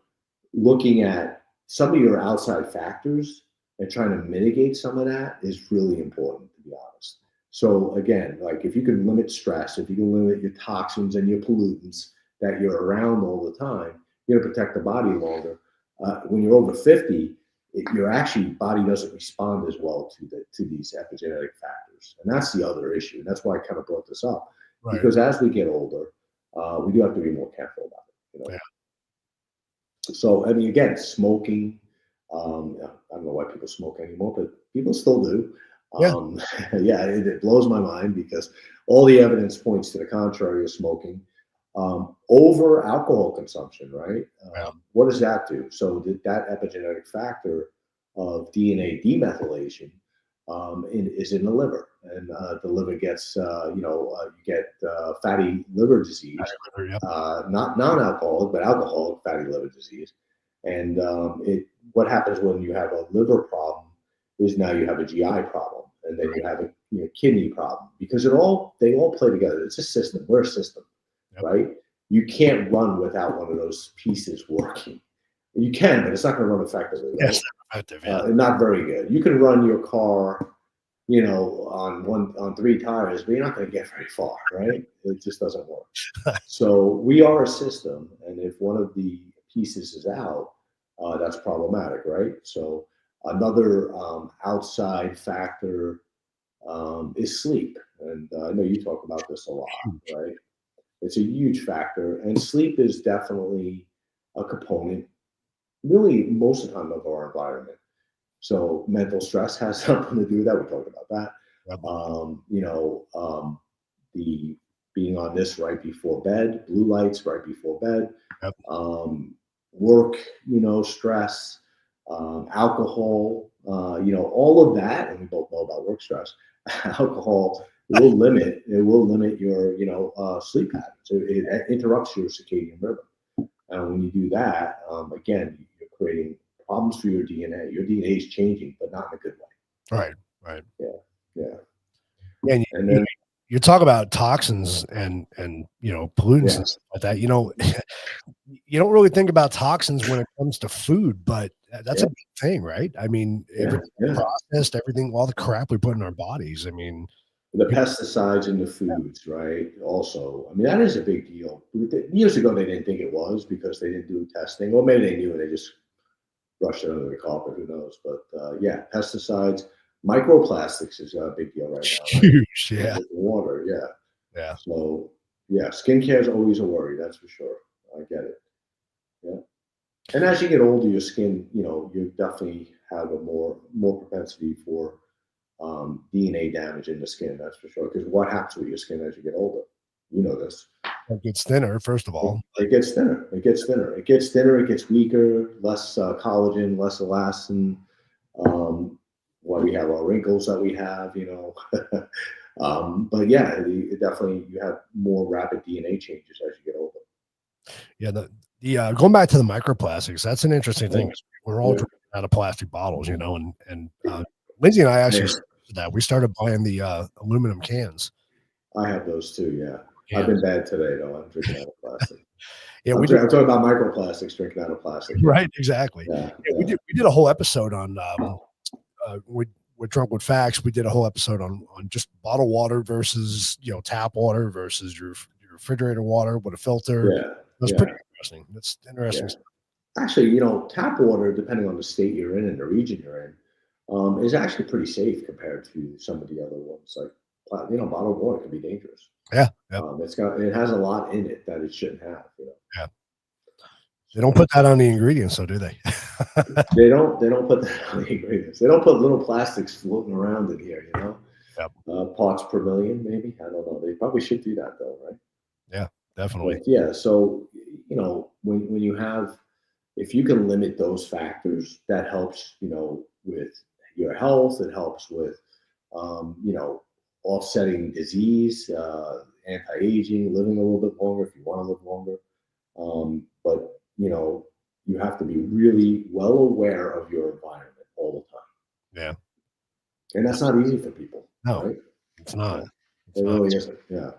looking at some of your outside factors and trying to mitigate some of that is really important, to be honest. So again, like if you can limit stress, if you can limit your toxins and your pollutants that you're around all the time, you're going to protect the body longer. When you're over 50, your body doesn't respond as well to these epigenetic factors. And that's the other issue. And that's why I kind of brought this up. Right. Because as we get older, we do have to be more careful about it. Yeah. So, I mean, again, smoking, I don't know why people smoke anymore, but people still do. Yeah, it blows my mind because all the evidence points to the contrary of smoking. Over alcohol consumption, right? What does that do? So that epigenetic factor of DNA demethylation is in the liver, and the liver gets, you get fatty liver disease, not non-alcoholic, but alcoholic fatty liver disease. And what happens when you have a liver problem is now you have a GI problem, and then you have a kidney problem, because they all play together. It's a system. We're a system. Right? You can't run without one of those pieces working. You can, but it's not going to run effectively. Right? Yes, effective, not very good. You can run your car, on 3 tires, but you're not going to get very far, right? It just doesn't work. So we are a system, and if one of the pieces is out, that's problematic, right? So another outside factor is sleep, and I know you talk about this a lot, right? It's a huge factor, and sleep is definitely a component, really most of the time, of our environment. So mental stress has something to do with that. We talked about that. The being on this right before bed, blue lights right before bed, work, stress, alcohol, all of that, and we both know about work stress. Alcohol will limit your sleep patterns. It interrupts your circadian rhythm. And when you do that, again, you're creating problems for your DNA. Your DNA is changing, but not in a good way. Right. Yeah. And then you talk about toxins and pollutants and stuff like that. You don't really think about toxins when it comes to food, but that's a big thing, right? I mean, everything processed, everything, all the crap we put in our bodies. I mean, the pesticides in the foods, right? Also, I mean, that is a big deal. Years ago, they didn't think it was because they didn't do testing, or maybe they knew and they just brushed it under the carpet. Who knows? But pesticides, microplastics is a big deal right now. Huge, right? Water, yeah. So, skincare is always a worry. That's for sure. I get it. Yeah. And as you get older, your skin, you definitely have a more propensity for DNA damage in the skin. That's for sure. Because what happens with your skin as you get older? You know this. It gets thinner, first of all. It gets thinner. It gets thinner. It gets thinner. It gets weaker. Less collagen, less elastin. Why we have our wrinkles that we have, but yeah, it definitely you have more rapid DNA changes as you get older. Yeah, the going back to the microplastics, that's an interesting thing. Yeah, We're all yeah, drinking out of plastic bottles, and Lindsay and I actually yeah. started that. We started buying the aluminum cans. I have those too. Yeah, I've been Cans. bad today though. I'm drinking out of plastic. Yeah, I'm, we did. I'm talking about microplastics. Drinking out of plastic. Yeah, Right, exactly. yeah, Yeah, we yeah. did a whole episode on with Drunk with Facts. We did a whole episode on just bottled water versus tap water versus your refrigerator water with a filter. It Yeah, was yeah, pretty interesting. It's interesting. yeah. Actually, tap water, depending on the state you're in and the region you're in, is actually pretty safe compared to some of the other ones. Like, bottled water can be dangerous. Yeah, yeah, It has a lot in it that it shouldn't have. yeah. They don't So put that on the ingredients, though, do they? they don't put that on the ingredients. They don't put little plastics floating around in here. Yep. Parts per million, maybe. I don't know. They probably should do that though, right? Yeah, definitely. But yeah, so when you have, if you can limit those factors, that helps, with your health. It helps with, offsetting disease, anti-aging, living a little bit longer if you want to live longer. But you have to be really well aware of your environment all the time, Yeah. and that's not easy for people, No, right? it's not. Yeah, It's it not. really isn't. Yeah.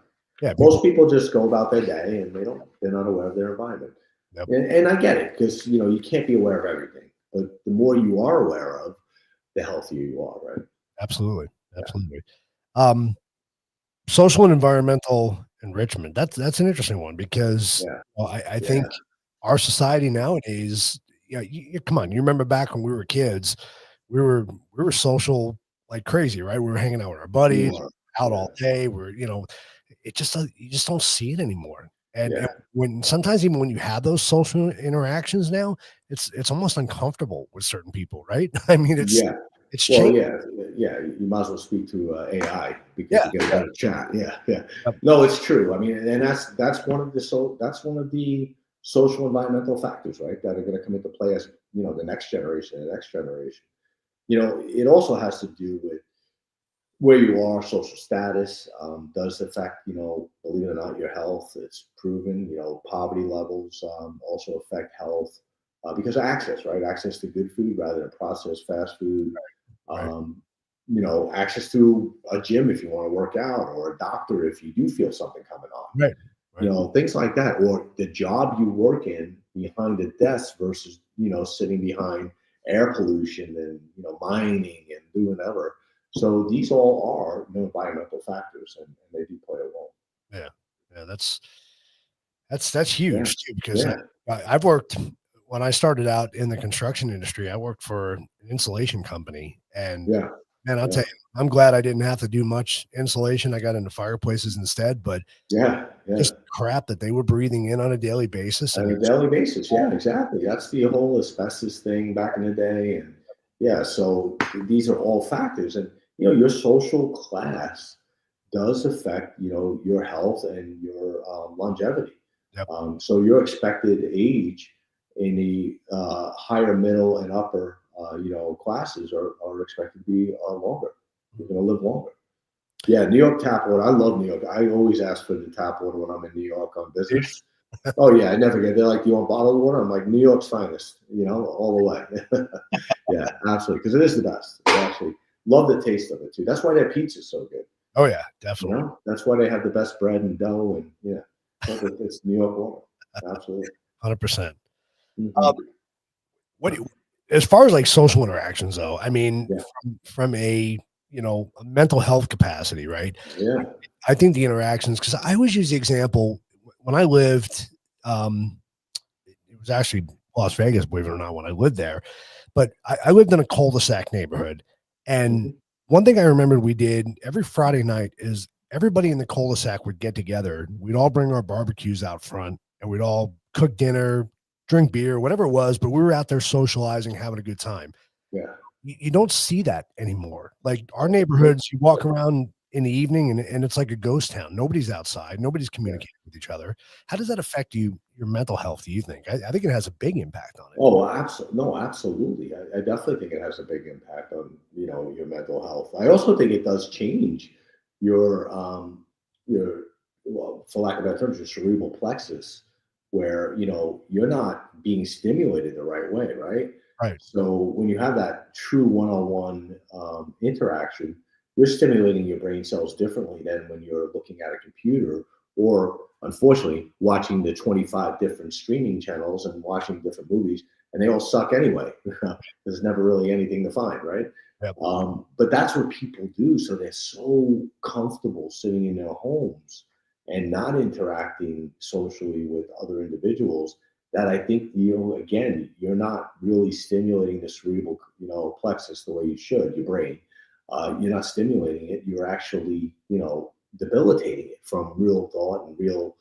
Yeah. Most people just go about their day and they're not aware of their environment. Yep. And I get it because you can't be aware of everything, but the more you are aware of, the healthier you are, right? Absolutely. Absolutely. Social and environmental enrichment. That's an interesting one because Yeah. I think our society nowadays, come on, you remember back when we were kids, we were social like crazy, right? We were hanging out with our buddies, out all day. You just don't see it anymore. And when sometimes even when you have those social interactions now, it's almost uncomfortable with certain people, right? I mean, it's Well, changed. yeah. You might as well speak to AI because Yeah, you get a better chat. Yeah, yeah. Yep. No, it's true. I mean, and that's one of the social environmental factors, right? That are going to come into play as the next generation, the next generation. It also has to do with where you are, social status, does affect, believe it or not, your health. It's proven, poverty levels also affect health because of access, right? Access to good food rather than processed fast food. Right. Access to a gym if you want to work out, or a doctor if you do feel something coming on. Right. Things like that, or the job you work in behind a desk versus sitting behind air pollution and mining and doing whatever. So these all are environmental factors, and they do play a role. Yeah, yeah, that's Yeah, huge too because yeah, I've worked when I started out in the construction industry. I worked for an insulation company, and yeah, man, I'll yeah, tell you, I'm glad I didn't have to do much insulation. I got into fireplaces instead, but yeah, yeah. just crap that they were breathing in on a daily basis. I On mean, a daily basis. Yeah, exactly. That's the whole asbestos thing back in the day. And yeah, so these are all factors. And, your social class does affect, your health and your longevity. yep, So your expected age in the higher, middle, and upper, classes are expected to be longer. You're going to live longer. Yeah, New York tap water. I love New York. I always ask for the tap water when I'm in New York on business. Oh yeah, I never get. They're like, "Do you want bottled water?" I'm like, "New York's finest," all the way. Yeah, absolutely, because it is the best. I actually love the taste of it too. That's why their pizza's so good. oh yeah, definitely, That's why they have the best bread and dough, and yeah, it's New York water. Absolutely. 100%. Hmm. As far as like social interactions, though, I mean, Yeah, from a a mental health capacity, right? yeah, I think the interactions, because I always use the example when I lived, um, it was actually Las Vegas, believe it or not, when I lived there. But I lived in a cul-de-sac neighborhood. And hmm, one thing I remembered we did every Friday night is everybody in the cul-de-sac would get together. We'd all bring our barbecues out front and we'd all cook dinner, drink beer, whatever it was. But we were out there socializing, having a good time. yeah, You don't see that anymore. Like our neighborhoods, you walk around in the evening, and it's like a ghost town. Nobody's outside. Nobody's communicating with each other. How does that affect your mental health, do you think? I think it has a big impact on it. Oh, absolutely. No, absolutely. I definitely think it has a big impact on, your mental health. I also think it does change your, well, for lack of better terms, your cerebral plexus, where, you're not being stimulated the right way, right? Right. So when you have that true one-on-one interaction, you're stimulating your brain cells differently than when you're looking at a computer or, unfortunately, watching the 25 different streaming channels and watching different movies, and they all suck anyway. There's never really anything to find, right? Yep. But that's what people do. So they're so comfortable sitting in their homes and not interacting socially with other individuals that I think, again, you're not really stimulating the cerebral, plexus the way you should, your brain. You're not stimulating it. You're actually, debilitating it from real thought and real,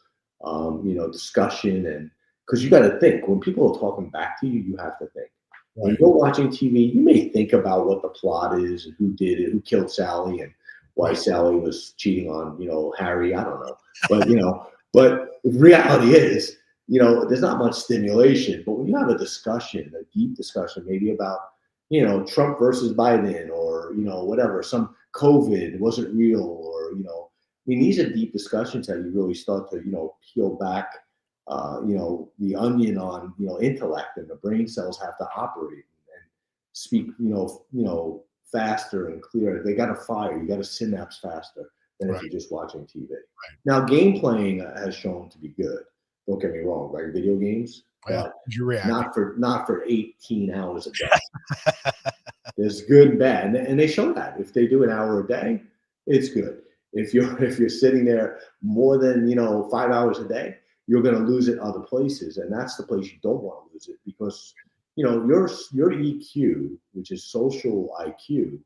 discussion. And because you got to think, when people are talking back to you, you have to think. When Right. you're watching TV, you may think about what the plot is and who did it, who killed Sally, and why Sally was cheating on, Harry. I don't know. But, but the reality is, there's not much stimulation. But when you have a discussion, a deep discussion, maybe about, Trump versus Biden or, whatever, some COVID wasn't real or, I mean, these are deep discussions that you really start to, peel back, the onion on, intellect, and the brain cells have to operate and speak, faster and clearer. They got to fire. You got to synapse faster than if you're just watching TV. Right. Now, game playing has shown to be good. Don't get me wrong, like video games, but not for 18 hours a day. There's good and bad, and they show that if they do an hour a day, it's good. If you're sitting there more than 5 hours a day, you're going to lose it other places, and that's the place you don't want to lose it because your EQ, which is social IQ,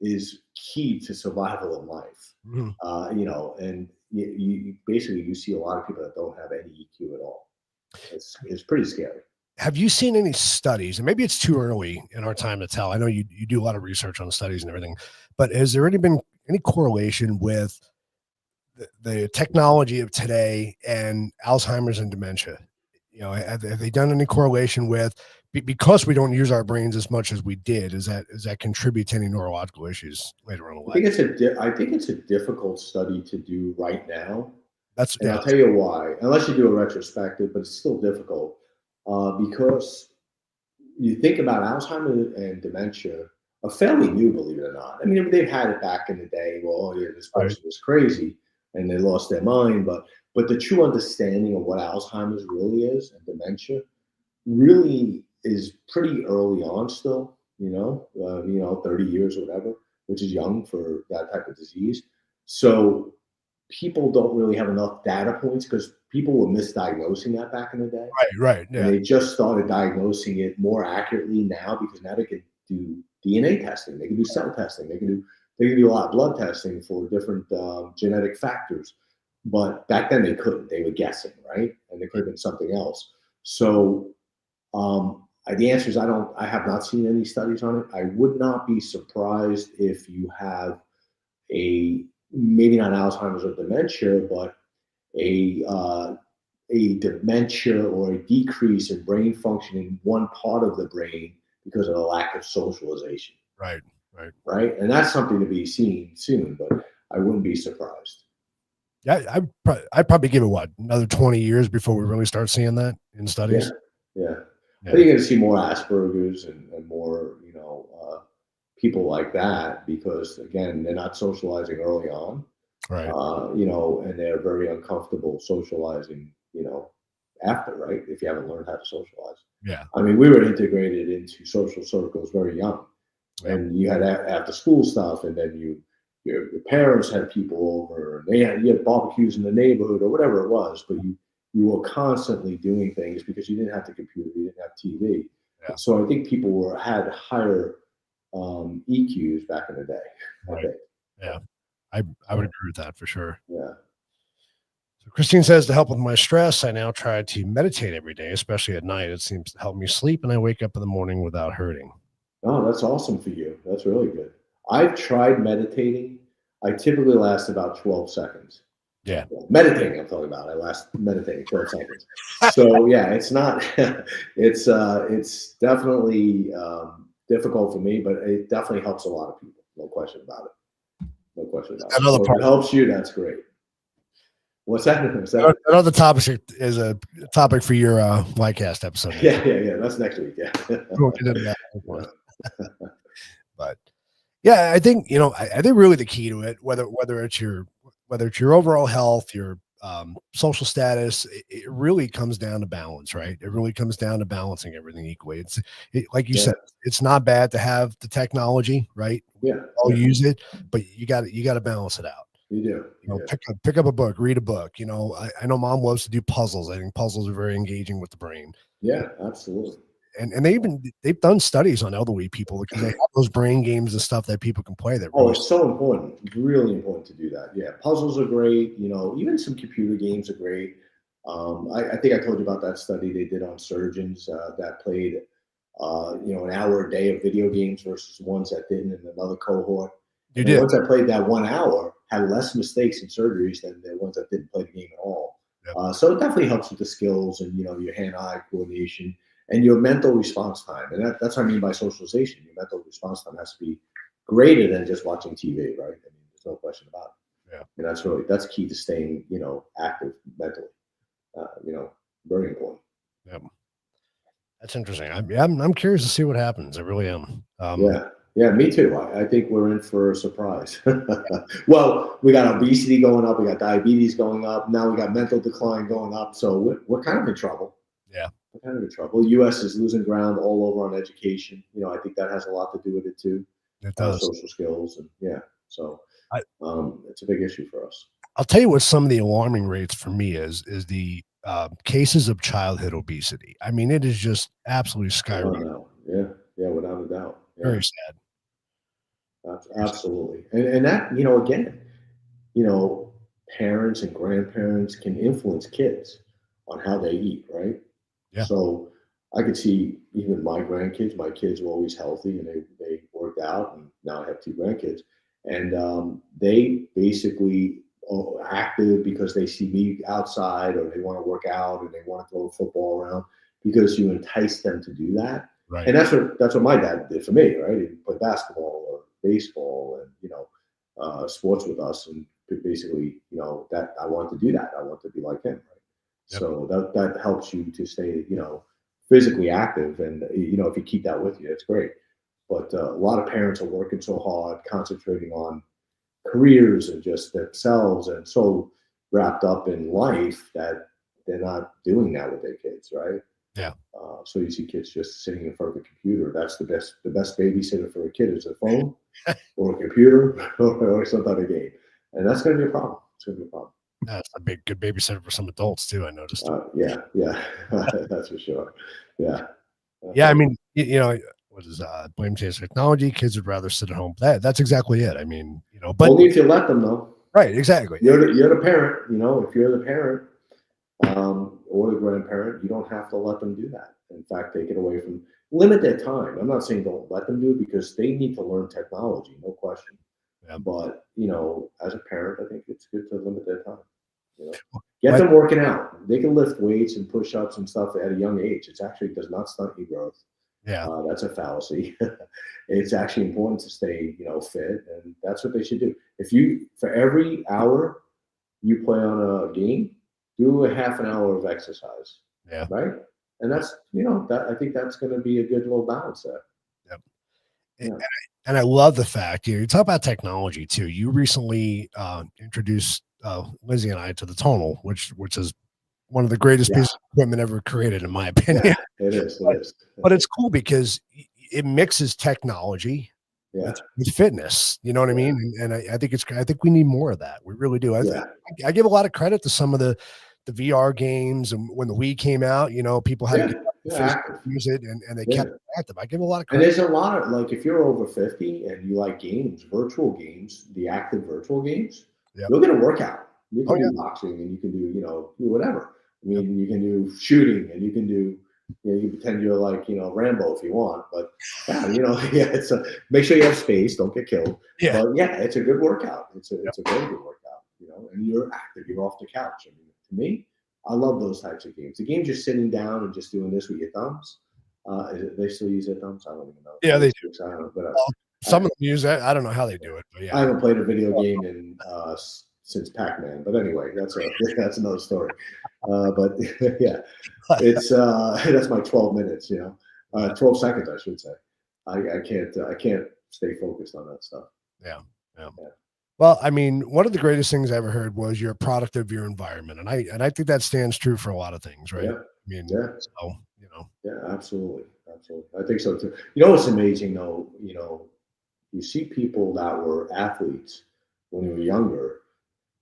is key to survival in life. Mm-hmm. And you basically you see a lot of people that don't have any EQ at all. It's pretty scary. Have you seen any studies, and maybe it's too early in our time to tell? I know you do a lot of research on studies and everything, but has there already been any correlation with the technology of today and Alzheimer's and dementia? Have they done any correlation with, because we don't use our brains as much as we did? Does that contribute to any neurological issues later on in life? I think it's a difficult study to do right now. And I'll tell you why. Unless you do a retrospective, but it's still difficult because you think about Alzheimer's and dementia are fairly new, believe it or not. I mean, they've had it back in the day. Well, this person was crazy and they lost their mind, but the true understanding of what Alzheimer's really is and dementia really is pretty early on still. 30 years or whatever, which is young for that type of disease. So people don't really have enough data points because people were misdiagnosing that back in the day. Right. Yeah. And they just started diagnosing it more accurately now because now they can do DNA testing, they can do cell testing, they can do a lot of blood testing for different genetic factors. But back then they couldn't. They were guessing, right? And it could have been something else. So the answer is I have not seen any studies on it. I would not be surprised if you have maybe not Alzheimer's or dementia, but a dementia or a decrease in brain function in one part of the brain because of a lack of socialization. Right. And that's something to be seen soon, but I wouldn't be surprised. Yeah, I'd probably give it another 20 years before we really start seeing that in studies. Yeah. I think you're going to see more Asperger's and more, people like that because again, they're not socializing early on, right? And they're very uncomfortable socializing, after, right? If you haven't learned how to socialize. Yeah. I mean, we were integrated into social circles very young, and you had after school stuff, and then your parents had people over, and you had barbecues in the neighborhood or whatever it was, but you were constantly doing things because you didn't have the computer, you didn't have TV. Yeah. So I think people had higher EQs back in the day. Right. I think. Yeah. I would agree with that for sure. Yeah. So Christine says, to help with my stress, I now try to meditate every day, especially at night. It seems to help me sleep, and I wake up in the morning without hurting. Oh, that's awesome for you. That's really good. I've tried meditating. I typically last about 12 seconds. Yeah. Meditating, I'm talking about. I last meditating 12 seconds. So yeah, it's not. It's definitely difficult for me, but it definitely helps a lot of people. No question about it. No question about it. Another So if part. it helps you, that's great. What's that? What's that? Another topic is a topic for your Lycast episode. Yeah. That's next week. Yeah. We'll get into that one. But yeah, I think I think really the key to it, whether it's your overall health, your social status, it really comes down to balance, right? It really comes down to balancing everything equally. Like you said, it's not bad to have the technology, right? Yeah, I'll use it, but you got to balance it out. You do. Pick up a book, read a book. I know mom loves to do puzzles. I think puzzles are very engaging with the brain. Yeah, absolutely. And they've done studies on elderly people because they have those brain games and stuff that people can play. It's so important. It's really important to do that. Yeah, puzzles are great. Even some computer games are great. I think I told you about that study they did on surgeons that played, an hour a day of video games versus ones that didn't in another cohort. The ones that played that 1 hour had less mistakes in surgeries than the ones that didn't play the game at all. Yep. So it definitely helps with the skills and your hand-eye coordination and your mental response time. And that's what I mean by socialization. Your mental response time has to be greater than just watching TV, right? I mean, there's no question about it. Yeah. And that's key to staying, active mentally. Very important. Yeah. That's interesting. I'm curious to see what happens. I really am. Yeah, me too. I think we're in for a surprise. Well, we got obesity going up, we got diabetes going up, now we got mental decline going up. So we're kind of in trouble. Yeah, we're kind of in trouble. The U.S. is losing ground all over on education. I think that has a lot to do with it too. It does. Social skills and so it's a big issue for us. I'll tell you what some of the alarming rates for me is the cases of childhood obesity. I mean, it is just absolutely skyrocketing. Yeah, without a doubt. Yeah. Very sad. Absolutely. And that, again, parents and grandparents can influence kids on how they eat, right? Yeah. So I could see even my grandkids, my kids were always healthy and they worked out, and now I have 2 grandkids. And they basically are active because they see me outside or they want to work out and they want to throw a football around because you entice them to do that. Right. And that's what my dad did for me, right? He played basketball or baseball and sports with us, and basically that I want to do that. I want to be like him, right? Yep. So that helps you to stay physically active, and if you keep that with you, it's great. But a lot of parents are working so hard, concentrating on careers and just themselves, and so wrapped up in life that they're not doing that with their kids, right? Yeah. So you see kids just sitting in front of a computer. That's the best babysitter for a kid is a phone or a computer or some type of game. And that's going to be a problem. It's going to be a problem. That's a good babysitter for some adults too, I noticed. Yeah. That's for sure. Yeah. Yeah. I mean, what is blame change technology? Kids would rather sit at home. That's exactly it. I mean, but only if you let them though. Right. Exactly. You're the parent, if you're the parent, or the grandparent, you don't have to let them do that. In fact, take it away from, limit their time. I'm not saying don't let them do it because they need to learn technology, no question. Yeah. But, as a parent, I think it's good to limit their time. Get them working out. They can lift weights and push-ups and stuff at a young age. It actually does not stunt your growth. Yeah. That's a fallacy. It's actually important to stay, fit, and that's what they should do. For every hour you play on a game, do a half an hour of exercise. Yeah. Right. And that's, I think that's going to be a good little balance there. Yep. Yeah. And I love the fact you talk about technology too. You recently introduced Lizzie and I to the tonal, which is one of the greatest pieces of equipment ever created, in my opinion. Yeah, it is. But it's cool because it mixes technology with fitness. You know what I mean? And I think we need more of that. We really do. I give a lot of credit to some of the VR games, and when the Wii came out, people had to use it, and they kept it active. I give a lot of credit. And there's a lot of, if you're over 50 and you like games, virtual games, the active virtual games, you're going to work out. You can do boxing, and you can do, do whatever. I mean, you can do shooting, and you can do you pretend you're like, Rambo if you want, but yeah, yeah, make sure you have space, don't get killed. Yeah. But yeah, it's a good workout. It's a very good workout, and you're active, you're off the couch. I mean, to me, I love those types of games. The games you're sitting down and just doing this with your thumbs. They still use their thumbs? I don't even know. Yeah, they do. I don't know, but some of them use that. I don't know how they do it, but yeah. I haven't played a video game in since Pac-Man, but anyway, that's another story. But yeah, it's that's my 12 minutes, 12 seconds, I should say. I can't stay focused on that stuff. Yeah. Well, I mean, one of the greatest things I ever heard was you're a product of your environment, and I think that stands true for a lot of things, right? Yeah. I mean, yeah. So Yeah, absolutely. I think so too. What's amazing though, you see people that were athletes when they were younger,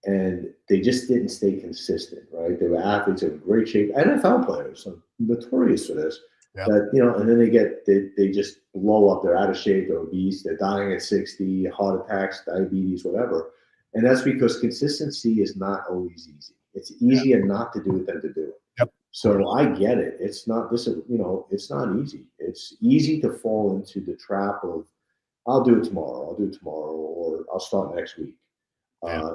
and they just didn't stay consistent, right? They were athletes in great shape, NFL players, are notorious for this. Yeah. That and then they just blow up. They're out of shape. They're obese. They're dying at 60. Heart attacks, diabetes, whatever. And that's because consistency is not always easy. It's easier not to do it than to do it. Yep. So I get it. It's not it's not easy. It's easy to fall into the trap of I'll do it tomorrow, or I'll start next week.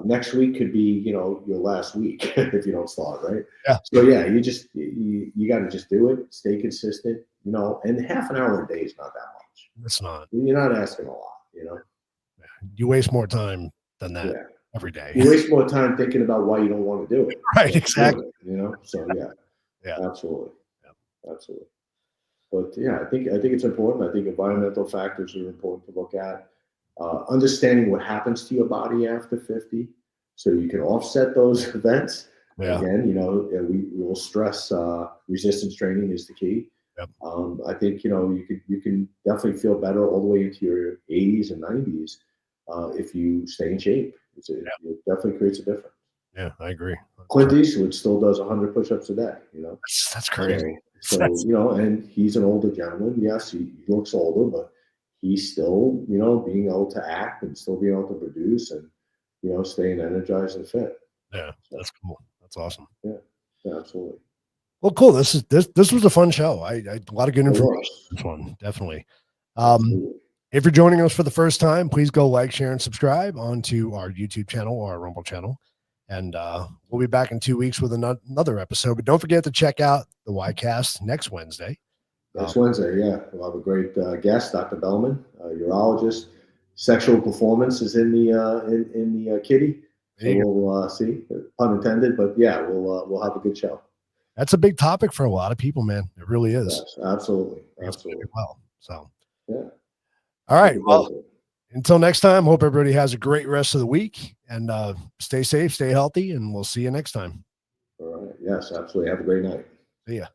Next week could be, your last week if you don't start, right? Yeah. So yeah, you got to just do it, stay consistent, and half an hour a day is not that much. It's not. You're not asking a lot, You waste more time than that every day. You waste more time thinking about why you don't want to do it. Right, exactly. So yeah, absolutely. Absolutely. But yeah, I think it's important. I think environmental factors are important to look at. Understanding what happens to your body after 50, so you can offset those events. Yeah. Again, we will stress resistance training is the key. Yep. I think you can definitely feel better all the way into your 80s and 90s if you stay in shape. It definitely creates a difference. Yeah, I agree. Clint Eastwood still does 100 push-ups a day. That's crazy. So and he's an older gentleman. Yes, he looks older, but he's still, being able to act and still being able to produce and, staying energized and fit. Yeah, that's cool. That's awesome. Yeah, absolutely. Well, cool. This was a fun show. I a lot of good information. This one, definitely. If you're joining us for the first time, please go like, share, and subscribe onto our YouTube channel or our Rumble channel. And we'll be back in 2 weeks with another episode. But don't forget to check out the Ycast next Wednesday. Next Wednesday, yeah. We'll have a great guest, Dr. Bellman, urologist. Sexual performance is in the kitty. So we'll see, pun intended, but yeah, we'll have a good show. That's a big topic for a lot of people, man. It really is. Yes, absolutely. Well, so yeah. All right. Well, until next time, hope everybody has a great rest of the week, and stay safe, stay healthy, and we'll see you next time. All right. Yes, absolutely. Have a great night. See ya.